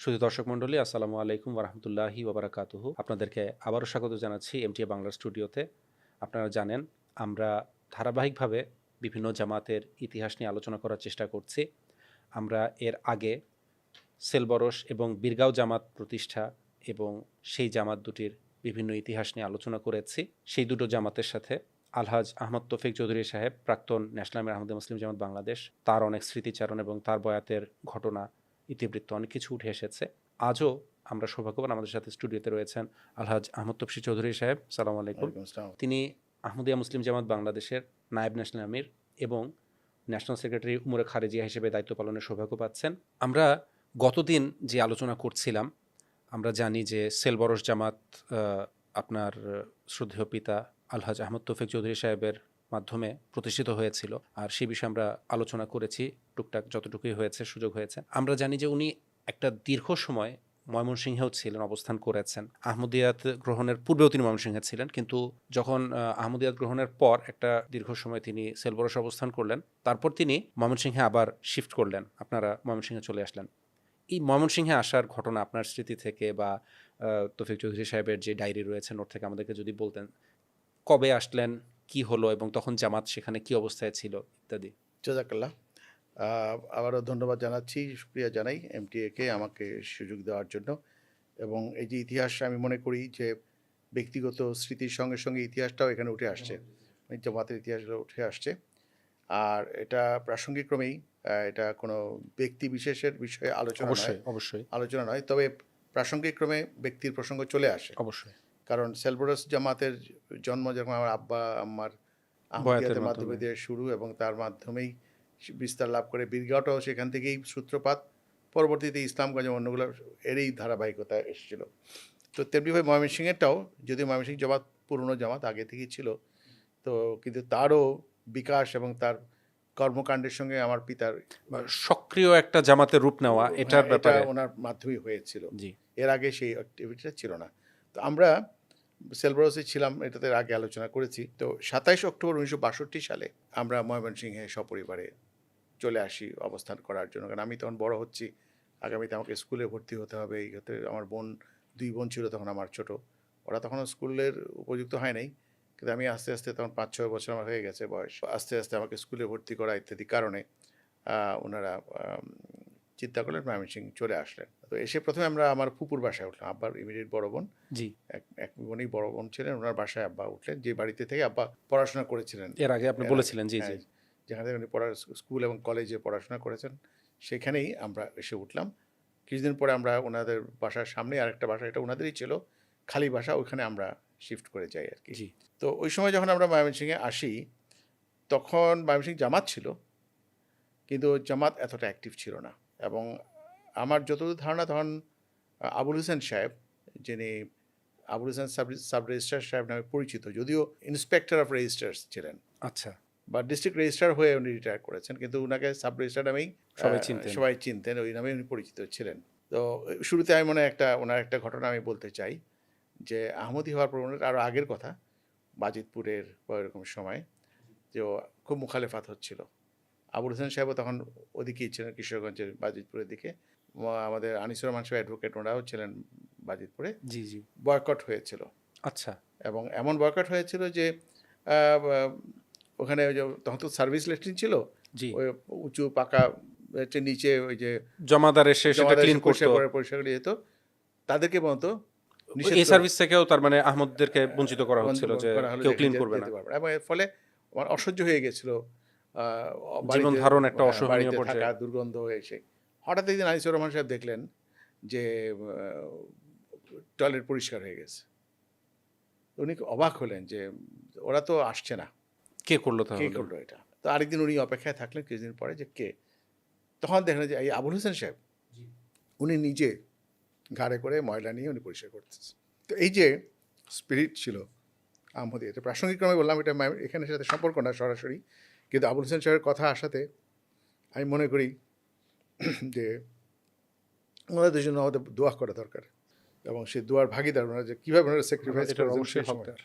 শুধু দর্শক মণ্ডলী, আসসালামু আলাইকুম ওরহমতুল্লাহি ওবরাকাতুহু। আপনাদেরকে আবারও স্বাগত জানাচ্ছি এমটিএ বাংলার স্টুডিওতে। আপনারা জানেন আমরা ধারাবাহিকভাবে বিভিন্ন জামাতের ইতিহাস নিয়ে আলোচনা করার চেষ্টা করছি। আমরা এর আগে সেলবরস এবং বীরগাঁও জামাত প্রতিষ্ঠা এবং সেই জামাত দুটির বিভিন্ন ইতিহাস নিয়ে আলোচনা করেছি। সেই দুটো জামাতের সাথে আলহাজ আহমদ তৌফিক চৌধুরী সাহেব, প্রাক্তন ন্যাশনাল আমির আহমদে মুসলিম জামাত বাংলাদেশ, তার অনেক স্মৃতিচারণ এবং তার বয়াতের ঘটনা, ইতিবৃত্ত অনেক কিছু উঠে এসেছে। আজও আমরা সৌভাগ্যবান, আমাদের সাথে স্টুডিওতে রয়েছেন আলহাজ আহমদ তৌফিক চৌধুরী সাহেব। সালাম আলাইকুম। ওয়ালাইকুম আসসালাম। তিনি আহমদিয়া মুসলিম জামাত বাংলাদেশের নায়েব ন্যাশনাল আমির এবং ন্যাশনাল সেক্রেটারি উমরে খারেজিয়া হিসেবে দায়িত্ব পালনের সৌভাগ্য পাচ্ছেন। আমরা গতদিন যে আলোচনা করছিলাম, আমরা জানি যে সেলবরস জামাত আপনার শ্রদ্ধেয় পিতা আলহাজ আহমদ তৌফিক চৌধুরী সাহেবের মাধ্যমে প্রতিষ্ঠিত হয়েছিল, আর সেই বিষয়ে আমরা আলোচনা করেছি টুকটাক যতটুকুই হয়েছে, সুযোগ হয়েছে। আমরা জানি যে উনি একটা দীর্ঘ সময় ময়মনসিংহেও ছিলেন, অবস্থান করেছেন। আহমদিয়াত গ্রহণের পূর্বেও তিনি ময়মনসিংহে ছিলেন, কিন্তু যখন আহমদিয়াত গ্রহণের পর একটা দীর্ঘ সময় তিনি সেলবরস অবস্থান করলেন, তারপর তিনি ময়মনসিংহে আবার শিফট করলেন, আপনারা ময়মনসিংহে চলে আসলেন। এই ময়মনসিংহে আসার ঘটনা আপনার স্মৃতি থেকে বা তৌফিক চৌধুরী সাহেবের যে ডায়েরি রয়েছে, নোট থেকে আমাদেরকে যদি বলতেন, কবে আসলেন, কি হলো এবং তখন জামাত সেখানে কি অবস্থায় ছিল ইত্যাদি। জাযাকাল্লাহ। আবারও ধন্যবাদ জানাচ্ছি, শুকরিয়া জানাই এমটিএকে আমাকে সুযোগ দেওয়ার জন্য। এবং এই যে ইতিহাস, আমি মনে করি যে ব্যক্তিগত স্মৃতির সঙ্গে সঙ্গে ইতিহাসটাও এখানে উঠে আসছে, এই জামাতের ইতিহাসটা উঠে আসছে। আর এটা প্রাসঙ্গিক ক্রমেই, এটা কোনো ব্যক্তি বিশেষের বিষয়ে আলোচনা নয়, অবশ্যই আলোচনা নয়, তবে প্রাসঙ্গিক ক্রমে ব্যক্তির প্রসঙ্গ চলে আসে। অবশ্যই কারণ সেলবরস জামাতের জন্ম যখন আমার আব্বা আম্মার বয়াতের আহমদিয়াতের মাধ্যমে মাধ্যমে। দিয়ে শুরু, এবং তার মাধ্যমেই বিস্তার লাভ করে বীরগাঁওটাও সেখান থেকেই সূত্রপাত। পরবর্তীতে ইসলামগঞ্জ এবং অন্যগুলো এরই ধারাবাহিকতা এসেছিল। তো তেমনিভাবে ময়মনসিংহেরটাও, যদিও ময়মনসিংহ জামাত পুরনো জামাত আগে থেকেই ছিল, তো কিন্তু তারও বিকাশ এবং তার কর্মকাণ্ডের সঙ্গে আমার পিতার সক্রিয় একটা জামাতের রূপ নেওয়া, এটার হ্যাঁ, এটা ব্যাপারে। ওনার মাধ্যমেই হয়েছিল। জি এর আগে সেই অ্যাক্টিভিটিটা ছিল না। তো আমরা সেলবরসে ছিলাম, এটাতে আগে আলোচনা করেছি। তো 27 অক্টোবর 1962 সালে আমরা ময়মনসিংহে সপরিবারে চলে আসি অবস্থান করার জন্য। কারণ আমি তখন বড় হচ্ছি, আগামীতে আমাকে স্কুলে ভর্তি হতে হবে। এই ক্ষেত্রে আমার বোন, 2 বোন ছিল তখন আমার ছোট। ওরা তখনও স্কুলের উপযুক্ত হয় নাই, কিন্তু আমি আস্তে আস্তে, তখন 5-6 বছর আমার হয়ে গেছে বয়স, আস্তে আস্তে আমাকে স্কুলে ভর্তি করা ইত্যাদি কারণে ওনারা চিন্তা করলেন ময়মনসিংহ চলে আসলেন। তো এসে প্রথমে আমরা আমার ফুপুর বাসায় উঠলাম, আব্বার ইমিডিয়েট বড় বোন, জি এক বোনই বড় বোন ছিলেন, ওনার বাসায় আব্বা উঠলেন, যে বাড়িতে থেকে আব্বা পড়াশোনা করেছিলেন। এর আগে আপনি বলেছিলেন। জি জি হ্যাঁ, যেখানে থেকে উনি স্কুল এবং কলেজে পড়াশোনা করেছেন, সেখানেই আমরা এসে উঠলাম। কিছুদিন পরে আমরা ওনাদের বাসার সামনে আরেকটা বাসা, এটা ওনাদেরই ছিল, খালি বাসা, ওইখানে আমরা শিফট করে যাই আর কি। জি তো ওই সময় যখন আমরা ময়মনসিংহে আসি, তখন ময়মনসিংহ জামাত ছিল, কিন্তু জামাত এতটা অ্যাক্টিভ ছিল না। এবং আমার যতদূর ধারণা, তখন আবুল হোসেন সাহেব, যিনি আবুল হোসেন সাব রেজিস্ট্রার সাহেব নামে পরিচিত, যদিও ইন্সপেক্টর অফ রেজিস্টার্স ছিলেন আচ্ছা, বা ডিস্ট্রিক্ট রেজিস্ট্রার হয়ে উনি রিটায়ার করেছেন, কিন্তু ওনাকে সাব রেজিস্ট্রার নামেই সবাই চিনতেন, ওই নামেই উনি পরিচিত ছিলেন। তো শুরুতে আমি ওনার একটা ঘটনা আমি বলতে চাই, যে আহমদী হওয়ার প্রবণতা আরও আগের কথা, বাজিতপুরের বা এরকম সময়, যে খুব মুখালেফাত হচ্ছিল। আবুল হোসেন সাহেবও তখন ওদিকেই ছিলেন, কিশোরগঞ্জের বাজিতপুরের দিকে। আমাদের আনিসুর রহমান সাহেব অ্যাডভোকেট, ওনারাও ছিলেন বাজিতপুরে। জি জি বয়কট হয়েছিল, আচ্ছা এবং এমন বয়কট হয়েছিল যে আহ, আহ, ওখানে ওই যে তখন তো সার্ভিস লেট্রিন ছিল, জি ওই উঁচু পাকা নিচে ওই যে জমাদার এসে সেটা জমাদার ক্লিন এসে করতো। পরিষ্কার করে যেত, তাদেরকে বলতো নিষেধ এই সার্ভিস থেকেও তার মানে আহমদদেরকে বঞ্চিত করা হচ্ছিল, যে করা হলো কেউ যে ক্লিন এখানে করবে না। যেতে পারবে না। এবং এর ফলে আমার অসহ্য হয়ে গেছিল, জীবন বাড়িতে, ধারণ একটা হ্যাঁ, অসহনীয় বাড়িতে থাকা, পর্যায়ে। দুর্গন্ধ এসে। হঠাৎ একদিন আনিসুর রহমান সাহেব দেখলেন যে টয়লেট পরিষ্কার হয়ে গেছে। উনি অবাক হলেন যে ওরা তো আসছে না, কে করলো কে তাহলে? করলো এটা। তো আরেকদিন উনি অপেক্ষায় থাকলেন কিছুদিন পরে, যে কে। তখন দেখলেন যে এই আবুল হোসেন সাহেব, উনি নিজে ঘাড়ে করে ময়লা নিয়ে উনি পরিষ্কার করতেছে। তো এই যে স্পিরিট ছিল আহমদী, এটা প্রাসঙ্গিক ক্রমে বললাম, এটা এখানে সাথে সম্পর্ক না সরাসরি, কিন্তু আবুল হোসেন সাহেবের কথা আসাতে আমি মনে করি যে ওনাদের জন্য আমাদের দোয়া করা দরকার, এবং সেই দোয়ার ভাগিদার ওনারা, যে কীভাবে ওনারা স্যাক্রিফাইস এটার করেছেন অবশ্যই সেই সময়। হকদার।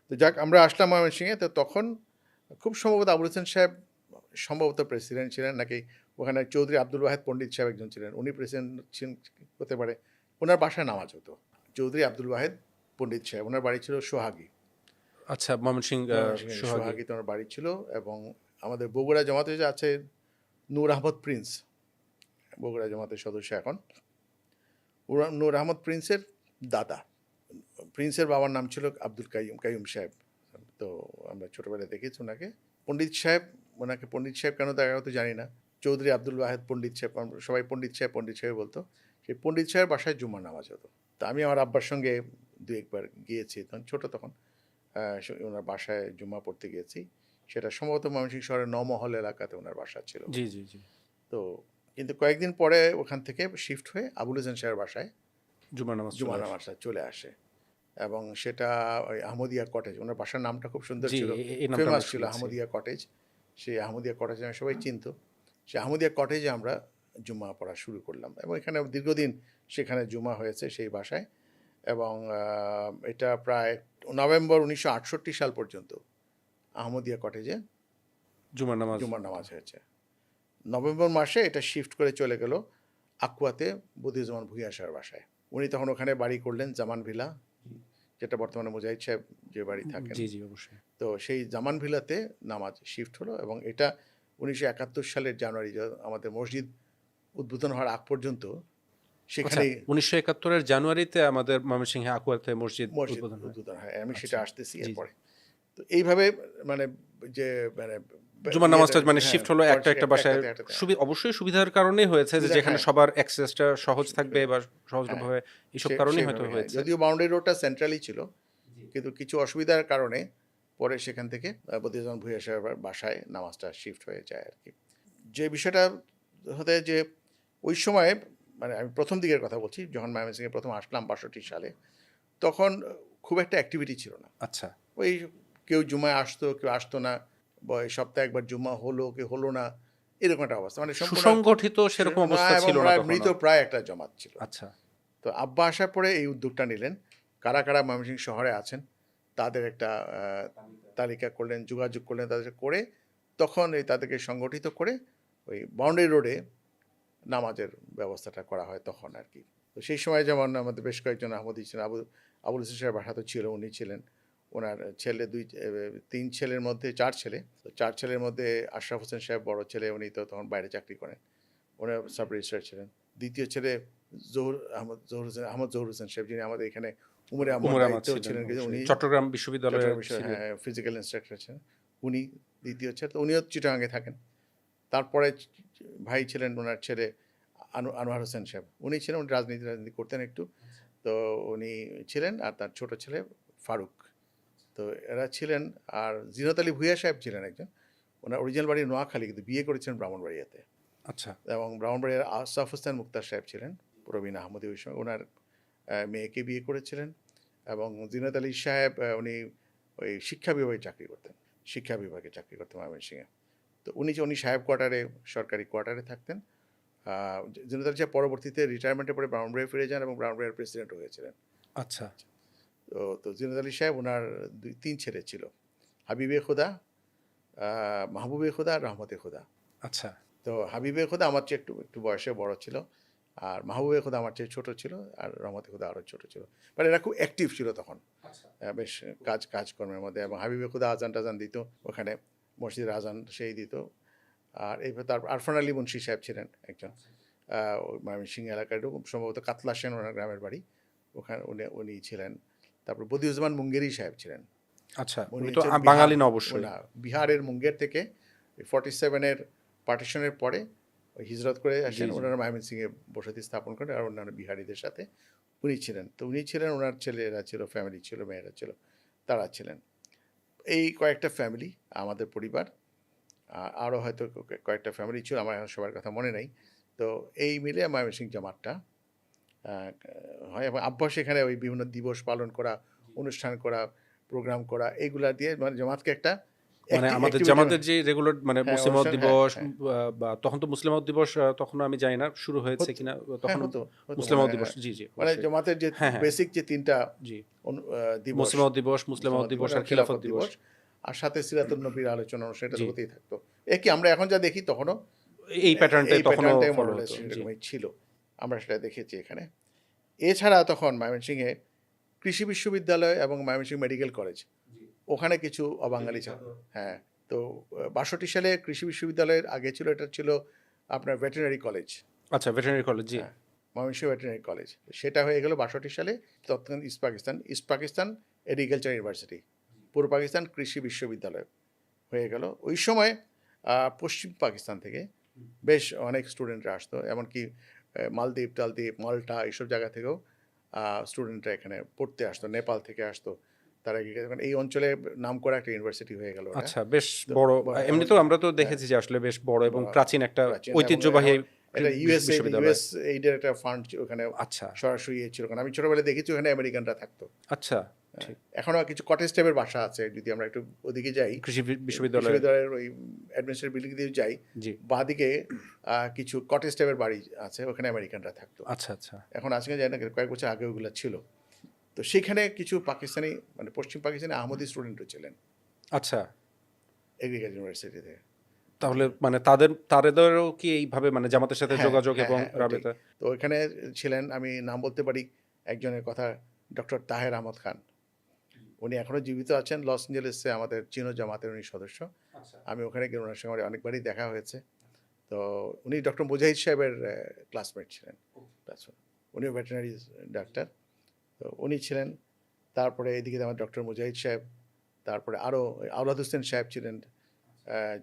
তো যাক, আমরা আসলাম ময়মনসিংহে। তো তখন খুব সম্ভবত আবুল হোসেন সাহেব সম্ভবত প্রেসিডেন্ট ছিলেন নাকি ওখানে চৌধুরী আব্দুল ওয়াহেদ পণ্ডিত সাহেব একজন ছিলেন, উনি প্রেসিডেন্ট ছিলেন হতে পারে। ওনার বাসায় নামাজ হতো। চৌধুরী আব্দুল ওয়াহেদ পণ্ডিত সাহেব, ওনার বাড়ি ছিল সোহাগী, আচ্ছা, ময়মনসিংহ সোহাগী। সোহাগীতে ওনার বাড়ি ছিল। এবং আমাদের বগুড়া জামাতে যে আছে নূর আহমদ প্রিন্স, বগুড়া জামাতের সদস্য এখন, নূর আহমদ প্রিন্সের দাদা, প্রিন্সের বাবার নাম ছিল আব্দুল কাইয়ুম সাহেব। তো আমরা ছোটোবেলায় দেখেছি ওনাকে পণ্ডিত সাহেব, ওনাকে পণ্ডিত সাহেব কেন দেখা হতো জানি না। চৌধুরী আব্দুল ওয়াহেদ পণ্ডিত সাহেব, সবাই পণ্ডিত সাহেব বলতো। সেই পণ্ডিত সাহেব বাসায় জুম্মার নামাজ হতো। তা আমি আমার আব্বার সঙ্গে দু একবার গিয়েছি, তখন ছোটো তখন ওনার বাসায় জুম্মা পড়তে গিয়েছি। সেটা সম্ভবত ময়মনসিংহ শহরের নমহল এলাকাতে ওনার বাসা ছিল। জি জি জি। তো কিন্তু কয়েকদিন পরে ওখান থেকে শিফট হয়ে আবুল হোসেন সাহেবের বাসায় জুমার নামাজটা চলে আসে। এবং সেটা ওই আহমদিয়া কটেজ, ওনার বাসার নামটা খুব সুন্দর জি, ছিল, এই নামটা ফেমাস আমরা ছিল শুনেছি। আহমদিয়া কটেজ। সেই আহমদিয়া কটেজে সবাই চিনত। সেই আহমদিয়া কটেজে আমরা জুম্মা পড়া শুরু করলাম এবং এখানে দীর্ঘদিন সেখানে জুম্মা হয়েছে সেই বাসায়। এবং এটা প্রায় নভেম্বর 1968 সাল পর্যন্ত আহমদিয়া কটেজে জুমার নামাজ হয়েছে। নভেম্বর মাসে এটা শিফট করে চলে গেল আকুয়াতে বদিউজ্জামান ভূঁইয়া সাহেবের বাসায়। উনি তখন ওখানে বাড়ি করলেন জামান ভিলা, যেটা বর্তমানে মুজাহিদ সাহেব যে বাড়ি থাকেন। জি জি অবশ্যই। তো সেই জামান ভিলাতে নামাজ শিফট হলো এবং এটা 1971 সালের জানুয়ারি, আমাদের মসজিদ উদ্বোধন হওয়ার আগ পর্যন্ত সেখানে 1971-এর জানুয়ারিতে আমাদের ময়মনসিংহে আকুয়াতে মসজিদ উদ্বোধন হয়। আমি সেটা আসতেছি এরপরে। তো এইভাবে মানে যে মানে জুমার নামাজটা মানে শিফট হলো একটা বাসায়। অবশ্যই সুবিধার কারণেই হয়েছে, যে যেখানে সবার অ্যাক্সেসটা সহজ থাকবে বা সহজভাবে, এইসব কারণেই হয়তো হয়েছে। যদিও বাউন্ডারি রোডটা সেন্ট্রালি ছিল, কিন্তু কিছু অসুবিধার কারণে পরে সেখান থেকে বদিউজ্জামান ভূঁইয়া সাহেবের বাসায় নামাজটা শিফট হয়ে যায় আর কি। যে বিষয়টা হতে যে ওই সময় মানে আমি প্রথম দিকের কথা বলছি, যখন ময়মনসিংহে প্রথম আসলাম 62 সালে, তখন খুব একটা অ্যাক্টিভিটি ছিল না। আচ্ছা, ওই কেউ জুমায় আসতো, কেউ আসতো না, বা সপ্তাহে একবার জুম্মা হলো কি হলো না, এরকম একটা অবস্থা, মানে সুসংগঠিত সেরকম অবস্থা ছিল না তখন। মৃত প্রায় একটা জমাত ছিল। আচ্ছা। তো আব্বা আসার পরে এই উদ্যোগটা নিলেন, কারা কারা ময়মনসিংহ শহরে আছেন তাদের একটা তালিকা করলেন, যোগাযোগ করলেন তাদের করে, তখন এই তাদেরকে সংগঠিত করে ওই বাউন্ডারি রোডে নামাজের ব্যবস্থাটা করা হয় তখন আর কি। তো সেই সময় যেমন আমাদের বেশ কয়েকজন আহমদী ছিলেন, আবুল হোসেন সাহেব বাসা তো ছিল, উনি ছিলেন, ওনার ছেলে 3 ছেলের মধ্যে 4 ছেলে। তো 4 ছেলের মধ্যে আশরাফ হোসেন সাহেব বড় ছেলে, উনি তো তখন বাইরে চাকরি করেন, ওনার সাব রেজিস্ট্রার ছিলেন। দ্বিতীয় ছেলে জহুর হোসেন সাহেব, যিনি আমাদের এখানে উমরে আহমদ ছিলেন, উনি চট্টগ্রাম বিশ্ববিদ্যালয়ের ফিজিক্যাল ইনস্ট্রাক্টর ছিলেন, উনি দ্বিতীয় ছেলে। তো উনিও চিটাগাঙ্গে থাকেন। তারপরে ভাই ছিলেন ওনার ছেলে আনোয়ার হোসেন সাহেব, উনি ছিলেন, উনি রাজনীতি করতেন একটু, তো উনি ছিলেন। আর তার ছোট ছেলে ফারুক, তো এরা ছিলেন। আর জিনত আলী ভূঁইয়া সাহেব ছিলেন একজন, ওনার অরিজিনাল বাড়ি নোয়াখালী, কিন্তু বিয়ে করেছেন ব্রাহ্মণবাড়িয়াতে। আচ্ছা। এবং ব্রাহ্মণবাড়িয়ার আশরাফ হোসেন মুক্তার সাহেব ছিলেন, প্রবীণ আহমদী, ওই সময় ওনার মেয়েকে বিয়ে করেছিলেন। এবং জিনত আলী সাহেব উনি ওই শিক্ষা বিভাগে চাকরি করতেন ময়মনসিংহে। তো উনি সাহেব কোয়ার্টারে, সরকারি কোয়ার্টারে থাকতেন। জিনত আলী সাহেব পরবর্তীতে রিটায়ারমেন্টের পরে ব্রাহ্মণবাড়িয়া ফিরে যান এবং ব্রাহ্মণবাড়িয়ার প্রেসিডেন্ট হয়েছিলেন। আচ্ছা। তো জিনত আলী সাহেব ওনার 3 ছেলে ছিল, হাবিবে খোদা, মাহবুবে খোদা আর রহমতে খোদা। আচ্ছা। তো হাবিবে খোদা আমার চেয়ে একটু বয়সে বড় ছিল, আর মাহবুবে খোদা আমার চেয়ে ছোট ছিল, আর রহমতে খোদা আরও ছোট ছিল। মানে এরা খুব অ্যাক্টিভ ছিল তখন, বেশ কাজকর্মের মধ্যে। এবং হাবিবে খোদা আজান টাজান দিত ওখানে, মসজিদের আজান সেই দিত। আর এইভাবে তার আরফান আলী মুন্সি সাহেব ছিলেন একজন, ময়মনসিংহ এলাকায় সম্ভবত কাতলা সেন ওনার গ্রামের বাড়ি, ওখানে উনি ছিলেন। তারপর বদিউজ্জামান মুঙ্গেরি সাহেব ছিলেন। আচ্ছা, উনি তো বাঙালি না অবশ্যই, বিহারের মুঙ্গের থেকে 47-এর পার্টিশনের পরে হিজরত করে আসেন, ওনারা ময়মনসিংহে বসতি স্থাপন করেন, আর অন্যান্য বিহারিদের সাথে উনি ছিলেন। তো উনি ছিলেন, ওনার ছেলেরা ছিল, ফ্যামিলি ছিল, মেয়েরা ছিল, তারা ছিলেন। এই কয়েকটা ফ্যামিলি আমাদের পরিবার, আরও হয়তো কয়েকটা ফ্যামিলি ছিল, আমার এখন সবার কথা মনে নেই। তো এই মিলে ময়মনসিংহ জামাতটা হয়। এবং আব্বাস এখানে ওই বিভিন্ন দিবস পালন করা, অনুষ্ঠান করা, প্রোগ্রাম করা, এইগুলা দিয়ে মানে জামাতকে একটা, মানে আমাদের জামাতের যে রেগুলার মানে মুসলিম দিবস, বা তখন তো মুসলিম দিবস তখন আমি জানি না শুরু হয়েছে কিনা, তখন মুসলিম দিবস, জি জি, মানে জামাতের যে বেসিক যে 3টা জি দিবস, মুসলিম দিবস আর খিলাফত দিবস, আর সাথে সিরাতুন নবীর আলোচনা সেটা জি। হতেই থাকতো। কি আমরা এখন যা দেখি তখনও এই প্যাটার্নটাই এই তখনও প্যাটার্নটাই ফলো মডেল হতো। জি। সেরকমই ছিল, আমরা সেটা দেখেছি এখানে। এছাড়া তখন ময়মনসিংহে কৃষি বিশ্ববিদ্যালয় এবং ময়মনসিংহ মেডিকেল কলেজ, ওখানে কিছু অবাঙালি ছাত্র, হ্যাঁ। তো ৬২ সালে কৃষি বিশ্ববিদ্যালয়ের আগে ছিল, এটা ছিল আপনার ভেটেরিনারি কলেজ, আচ্ছা, ভেটেরিনারি কলেজ। জি। হ্যাঁ, ময়মনসিংহ ভেটেরিনারি কলেজ। সেটা হয়ে গেল ৬২ সালে। তৎকালীন ইস্ট পাকিস্তান এগ্রিকালচার ইউনিভার্সিটি, পূর্ব পাকিস্তান কৃষি বিশ্ববিদ্যালয় হয়ে গেল। ওই সময় পশ্চিম পাকিস্তান থেকে বেশ অনেক স্টুডেন্টরা আসতো, এমনকি মালদ্বীপ টালদ্বীপ মাল্টা এইসব জায়গা থেকেও স্টুডেন্টরা এখানে পড়তে আসতো, নেপাল থেকে আসতো। তারা এই অঞ্চলে নামকরা একটা ইউনিভার্সিটি হয়ে গেল। আচ্ছা, বেশ বড়। এমনিতেও আমরা তো দেখেছি যে আসলে বেশ বড় এবং প্রাচীন একটা ঐতিহ্যবাহী এটা বিশ্ববিদ্যালয়। ইউএস এইডের একটা ফান্ড ওখানে আচ্ছা সরাসরি ছিল, কারণ আমি ছোটবেলায় দেখেছি ওখানে আমেরিকানরা থাকতো। আচ্ছা, ঠিক। এখনো কিছু কটেজ টাইপের বাসা আছে, যদি আমরা একটু ওদিকে যাই, কৃষি বিশ্ববিদ্যালয়। বিশ্ববিদ্যালয়ের ওই অ্যাডমিনিস্ট্রেটিভ বিল্ডিং দিয়ে যাই, জি। বাঁদিকে কিছু কটেজ টাইপের বাড়ি আছে, ওখানে আমেরিকানরা থাকতো। আচ্ছা আচ্ছা। এখন আজকে জানি না, কয়েক বছর আগে ওগুলো ছিল। তো সেখানে কিছু পাকিস্তানি, মানে পশ্চিম পাকিস্তানি আহমদি স্টুডেন্টও ছিলেন আচ্ছা, এগ্রিকালচার ইউনিভার্সিটিতে। তাহলে মানে তাদেরও কি এইভাবে মানে জামাতের সাথে হ্যাঁ, যোগাযোগ হ্যাঁ, এবং হ্যাঁ, ওইটাই। রাবেতা? তো ওইখানে ছিলেন, আমি নাম বলতে পারি একজনের কথা, ডক্টর তাহের আহমদ খান। উনি এখনও জীবিত আছেন, লস এঞ্জেলেসে আমাদের চীনো জামাতের উনি সদস্য। আমি ওখানে গিয়ে ওনার সঙ্গে অনেকবারই দেখা হয়েছে। তো উনি ডক্টর মুজাহিদ সাহেবের ক্লাসমেট ছিলেন, উনিও ভেটেরিনারি ডাক্তার। তো উনি ছিলেন। তারপরে এদিকে আমার ডক্টর মুজাহিদ সাহেব, তারপরে আরও আওলাদ হোসেন সাহেব ছিলেন,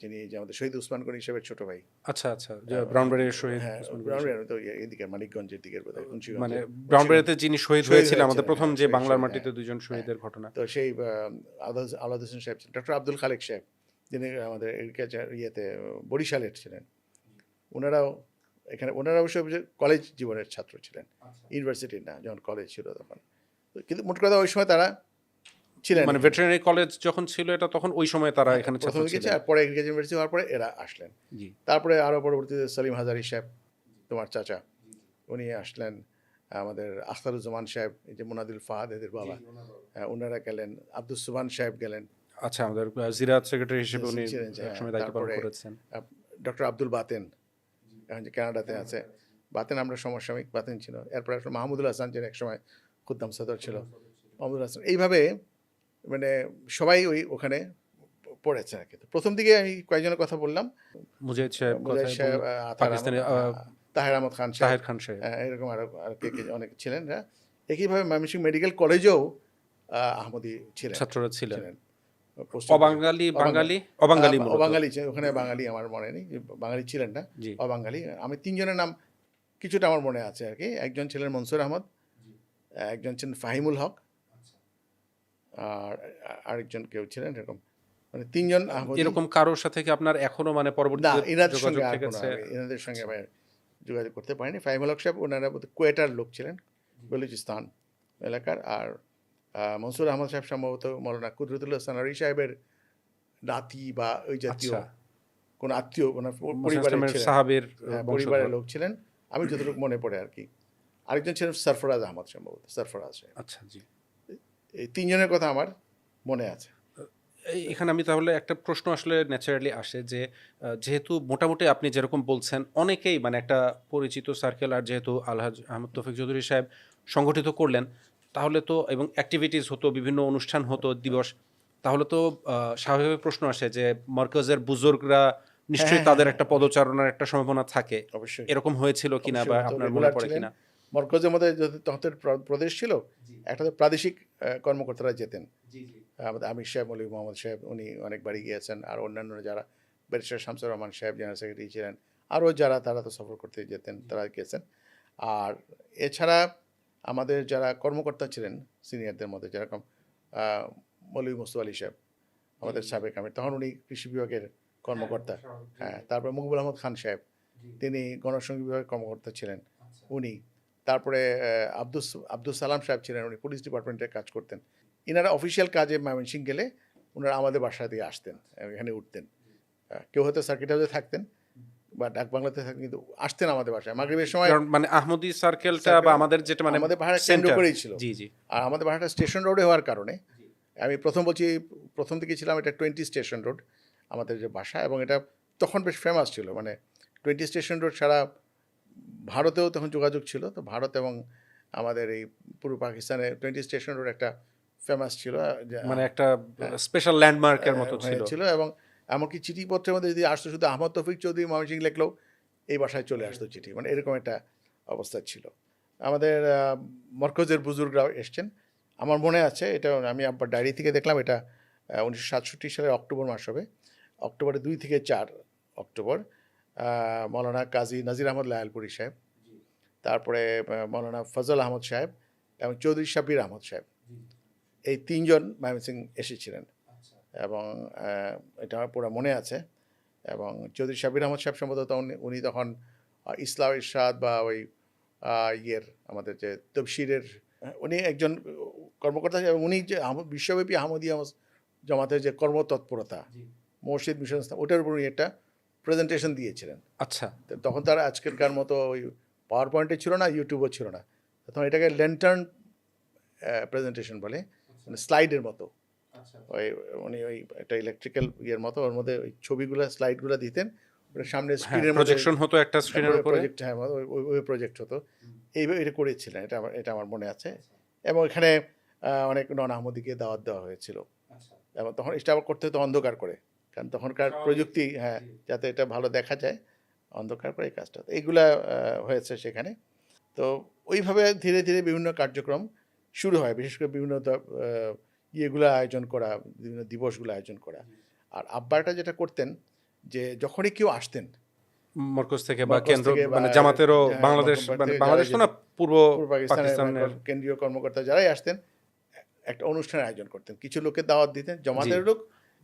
যিনি যে আমাদের শহীদ উসমান গনি সাহেবের ছোট ভাই। আচ্ছা আচ্ছা, যে ব্রাউনবাড়ির শহীদ হ্যাঁ, ওসমান গনি সাহেব। ব্রাউনবাড়িয়া তো এদিকে মানিকগঞ্জের দিকের বোধহয়, মানে মুন্সিগঞ্জের। ব্রাউনবাড়িতে যিনি শহীদ শহীদ হয়েছিলেন আমাদের হয়েছিলেন, প্রথম হ্যাঁ, যে শহীদ, বাংলার হ্যাঁ, মাটিতে দুজন শহীদের ঘটনা। তো সেই আওলাদ হোসেন সাহেব ছিলেন, ডক্টর আব্দুল খালেক সাহেব, যিনি আমাদের এগ্রিকালচার বরিশালের ছিলেন। ওনারাও এখানে, ওনারা অবশ্য কলেজ জীবনের ছাত্র ছিলেন, ইউনিভার্সিটির না, যখন কলেজ ছিল তখন। কিন্তু মোট কথা ওই সময় তারা ছিলেন, মানে ভেটেরিনারি কলেজ যখন ছিল এটা, তখন ওই সময় তারা এখানে ছাত্র প্রথমে গেছে, ছিলেন। আর পরে এগ্রিকালচার ইউনিভার্সিটি হওয়ার পরে এরা আসলেন। জি। তারপরে আরও পরবর্তীতে সলিম হাজারি সাহেব, তোমার চাচা, উনি আসলেন। আমাদের আখতারুজ্জামান সাহেব, এই যে মুনাদুল ফাহাদ এদের বাবা, ওনারা গেলেন। আব্দুস সুবহান সাহেব গেলেন। আচ্ছা, আমাদের জিরাত সেক্রেটারি হিসেবে উনি ছিলেন, হ্যাঁ। একসময় দায়িত্ব পালন তারপরে করেছেন। ডক্টর আব্দুল বাতেন, এখন যে কানাডাতে আছে, বাতেন আমরা সমসাময়িক, বাতেন ছিল। এরপরে মাহমুদুল হাসান, যিনি একসময় খুদ্দাম সদর ছিল, মাহমুদুল হাসান। এইভাবে মানে সবাই ওখানে পড়েছে আর কি। তো প্রথম দিকে আমি কয়েকজনের কথা বললাম, মুজাহিদ সাহেব, মুজাহিদ সাহেব, পাকিস্তানি তাহের আহমদ খান সাহেব, তাহের খান সাহেব। এরকম আরো কে অনেক ছিলেন। একইভাবে ময়মনসিংহ মেডিকেল কলেজেও আহমদি ছিলেন, ছাত্ররা ছিলেন। পশ্চিম অবাঙালি, বাঙালি, অবাঙালি মূলত। অবাঙালি, ওখানে বাঙালি আমার মনে নেই, বাঙালি ছিলেন না, জি। অবাঙালি। আমি তিনজনের নাম কিছুটা আমার মনে আছে আর কি। একজন ছিলেন মনসুর আহমদ, একজন ছিলেন ফাহিমুল হক, আর আরেকজন কেউ ছিলেন, এরকম মানে তিনজন আহমদি। এরকম কারোর সাথে কি আপনার এখনো মানে না, পরবর্তীতে এনাদের সঙ্গে যোগাযোগ আর কোনো থেকেছে? এনাদের সঙ্গে আমি যোগাযোগ করতে পারিনি। ফাহিমুল হক সাহেব ওনারা কোয়েটার লোক ছিলেন, বেলুচিস্তান এলাকার। আর মনসুর আহমদ সাহেব সম্ভবত মৌলানা কুদরতুল্লাহ সানারি সাহেবের নাতি বা ওই জাতীয় আচ্ছা, কোনো আত্মীয়, ওনার মুসলিম পরিবারের ইসলামের ছিলেন, সাহাবীর পরিবারের বংশধর। লোক ছিলেন, আমি যতটুকু মনে পড়ে আর কি। আরেকজন ছিলেন সরফরাজ আহমদ, সম্ভবত সরফরাজ সাহেব। আচ্ছা, জি। এই তিনজনের কথা আমার মনে আছে। এখানে আমি তাহলে একটা প্রশ্ন আসলে ন্যাচারালি আসে যে যেহেতু মোটামুটি আপনি যেরকম বলছেন অনেকেই মানে একটা পরিচিত সার্কেল, আর যেহেতু আলহাজ আহমদ তৌফিক চৌধুরী সাহেব সংগঠিত করলেন, তাহলে তো এবং অ্যাক্টিভিটিস হতো, বিভিন্ন অনুষ্ঠান হতো, দিবস, তাহলে তো স্বাভাবিক প্রশ্ন আসে যে মার্কাজের বুজুর্গরা নিশ্চয়ই তাদের একটা পদচারণার একটা সম্ভাবনা থাকে। অবশ্যই এরকম হয়েছিল কিনা বা অবশ্যই হতো, আপনার মনে রেগুলার পড়ে ছিলেন। কিনা? মরকজের মধ্যে তখন প্রদেশ ছিল, একটা তো প্রাদেশিক কর্মকর্তারা যেতেন। আমাদের আমির সাহেব, মৌলভী মোহাম্মদ সাহেব, উনি অনেকবারই গিয়েছেন। আর অন্যান্য যারা, ব্যারিস্টার শামসুর রহমান সাহেব জেনারেল সেক্রেটারি ছিলেন, আরও যারা, তারা তো সফর করতে যেতেন, তারা গিয়েছেন। আর এছাড়া আমাদের যারা কর্মকর্তা ছিলেন সিনিয়রদের মধ্যে, যেরকম মৌলভী মুস্তফা আলী সাহেব, আমাদের সাবেক আমির, তখন উনি কৃষি বিভাগের কর্মকর্তা। হ্যাঁ, তারপরে মুকবুল আহমদ খান সাহেব, তিনি গণসংযোগ বিভাগের কর্মকর্তা ছিলেন উনি। তারপরে আব্দুস সালাম সাহেব ছিলেন, উনি পুলিশ ডিপার্টমেন্টের কাজ করতেন। ইনারা অফিসিয়াল কাজে ময়মনসিংহ গেলে ওনারা আমাদের বাসা দিয়ে আসতেন, এখানে উঠতেন। কেউ হয়তো সার্কিট হাউসে থাকতেন বা ডাক বাংলাতে থাকতেন, কিন্তু আসতেন আমাদের বাসায় মাগরিবের সময়। কারণ মানে আহমদি সার্কেলটা বা আমাদের যেটা মানে আমাদের ভাড়া কেন্দ্র সেন্টার। করেই ছিল। জি জি। আর আমাদের বাসাটা স্টেশন রোডে হওয়ার কারণে আমি প্রথম বলছি, প্রথম দিকে ছিলাম এটা 20 স্টেশন রোড আমাদের যে বাসা, এবং এটা তখন বেশ ফেমাস ছিল, মানে 20 স্টেশন রোড সারা ভারতেও তখন যোগাযোগ ছিল, তো ভারত এবং আমাদের এই পূর্ব পাকিস্তানে 20 স্টেশন রোড একটা ফেমাস ছিল, মানে একটা স্পেশাল ল্যান্ডমার্কের মতো ছিল। ছিল। এবং এমনকি চিঠিপত্রের মধ্যে যদি আসতো শুধু আহমদ তৌফিক চৌধুরী ময়মনসিংহ লিখলেও এই বাসায় চলে আসতো চিঠি, মানে এরকম একটা অবস্থা ছিল। আমাদের মরকজের বুজুর্গরাও এসছেন, আমার মনে আছে, এটা আমি আব্বার ডায়েরি থেকে দেখলাম, এটা 1967 সালের অক্টোবর মাস হবে, অক্টোবরের 2 থেকে 4 অক্টোবর মৌলানা কাজী নাজির আহমদ লায়ালপুরি সাহেব, তারপরে মৌলানা ফজল আহমদ সাহেব এবং চৌধুরী শাব্বির আহমদ সাহেব, এই তিনজন ময়মনসিংহ এসেছিলেন। এবং এটা আমার পুরো মনে আছে। এবং চৌধুরী শাব্বির আহমদ সাহেব সম্ভবত উনি তখন ইসলাম ইরশাদ বা ওই ইয়ের আমাদের যে তফসিরের উনি একজন কর্মকর্তা, এবং উনি যে বিশ্বব্যাপী আহমদিয়া জামাতের যে কর্মতৎপরতা, মসজিদ মিশন, ওটার উপর উনি একটা প্রেজেন্টেশন দিয়েছিলেন। আচ্ছা, তখন তারা আজকেরকার মতো ওই পাওয়ার পয়েন্টে ছিল না, ইউটিউবও ছিল না, তখন এটাকে ল্যান্টার্ন প্রেজেন্টেশন বলে, মানে স্লাইডের মতো। ওই উনি ওই একটা ইলেকট্রিক্যাল ইয়ের মতো, ওর মধ্যে ওই ছবিগুলো স্লাইডগুলো দিতেন, ওটা সামনে স্ক্রিনের মধ্যে প্রজেকশন হতো একটা স্ক্রিনের উপরে, প্রজেক্ট, হ্যাঁ ওই প্রজেক্ট হতো, এইভাবে এটা করেছিলেন, এটা আমার মনে আছে। এবং এখানে অনেক নন আহমদিকে দাওয়াত দেওয়া হয়েছিল, এবং তখন এটা আবার করতে হতো অন্ধকার করে, কারণ তখনকার প্রযুক্তি, হ্যাঁ, যাতে এটা ভালো দেখা যায়, অন্ধকার করে এই কাজটা, এইগুলা হয়েছে সেখানে। তো ওইভাবে ধীরে ধীরে বিভিন্ন কার্যক্রম শুরু হয়, বিশেষ করে বিভিন্ন ইয়েগুলো আয়োজন করা, বিভিন্ন দিবসগুলো আয়োজন করা। আর আব্বাটা যেটা করতেন, যে যখনই কেউ আসতেন মরকজ থেকে বা কেন্দ্র, মানে জামাতেরও বাংলাদেশ, মানে বাংলাদেশ তো না, পূর্ব পাকিস্তানের কেন্দ্রীয় কর্মকর্তা যারাই আসতেন, একটা অনুষ্ঠানের আয়োজন করতেন, কিছু লোকের দাওয়াত দিতেন, জামাতের লোক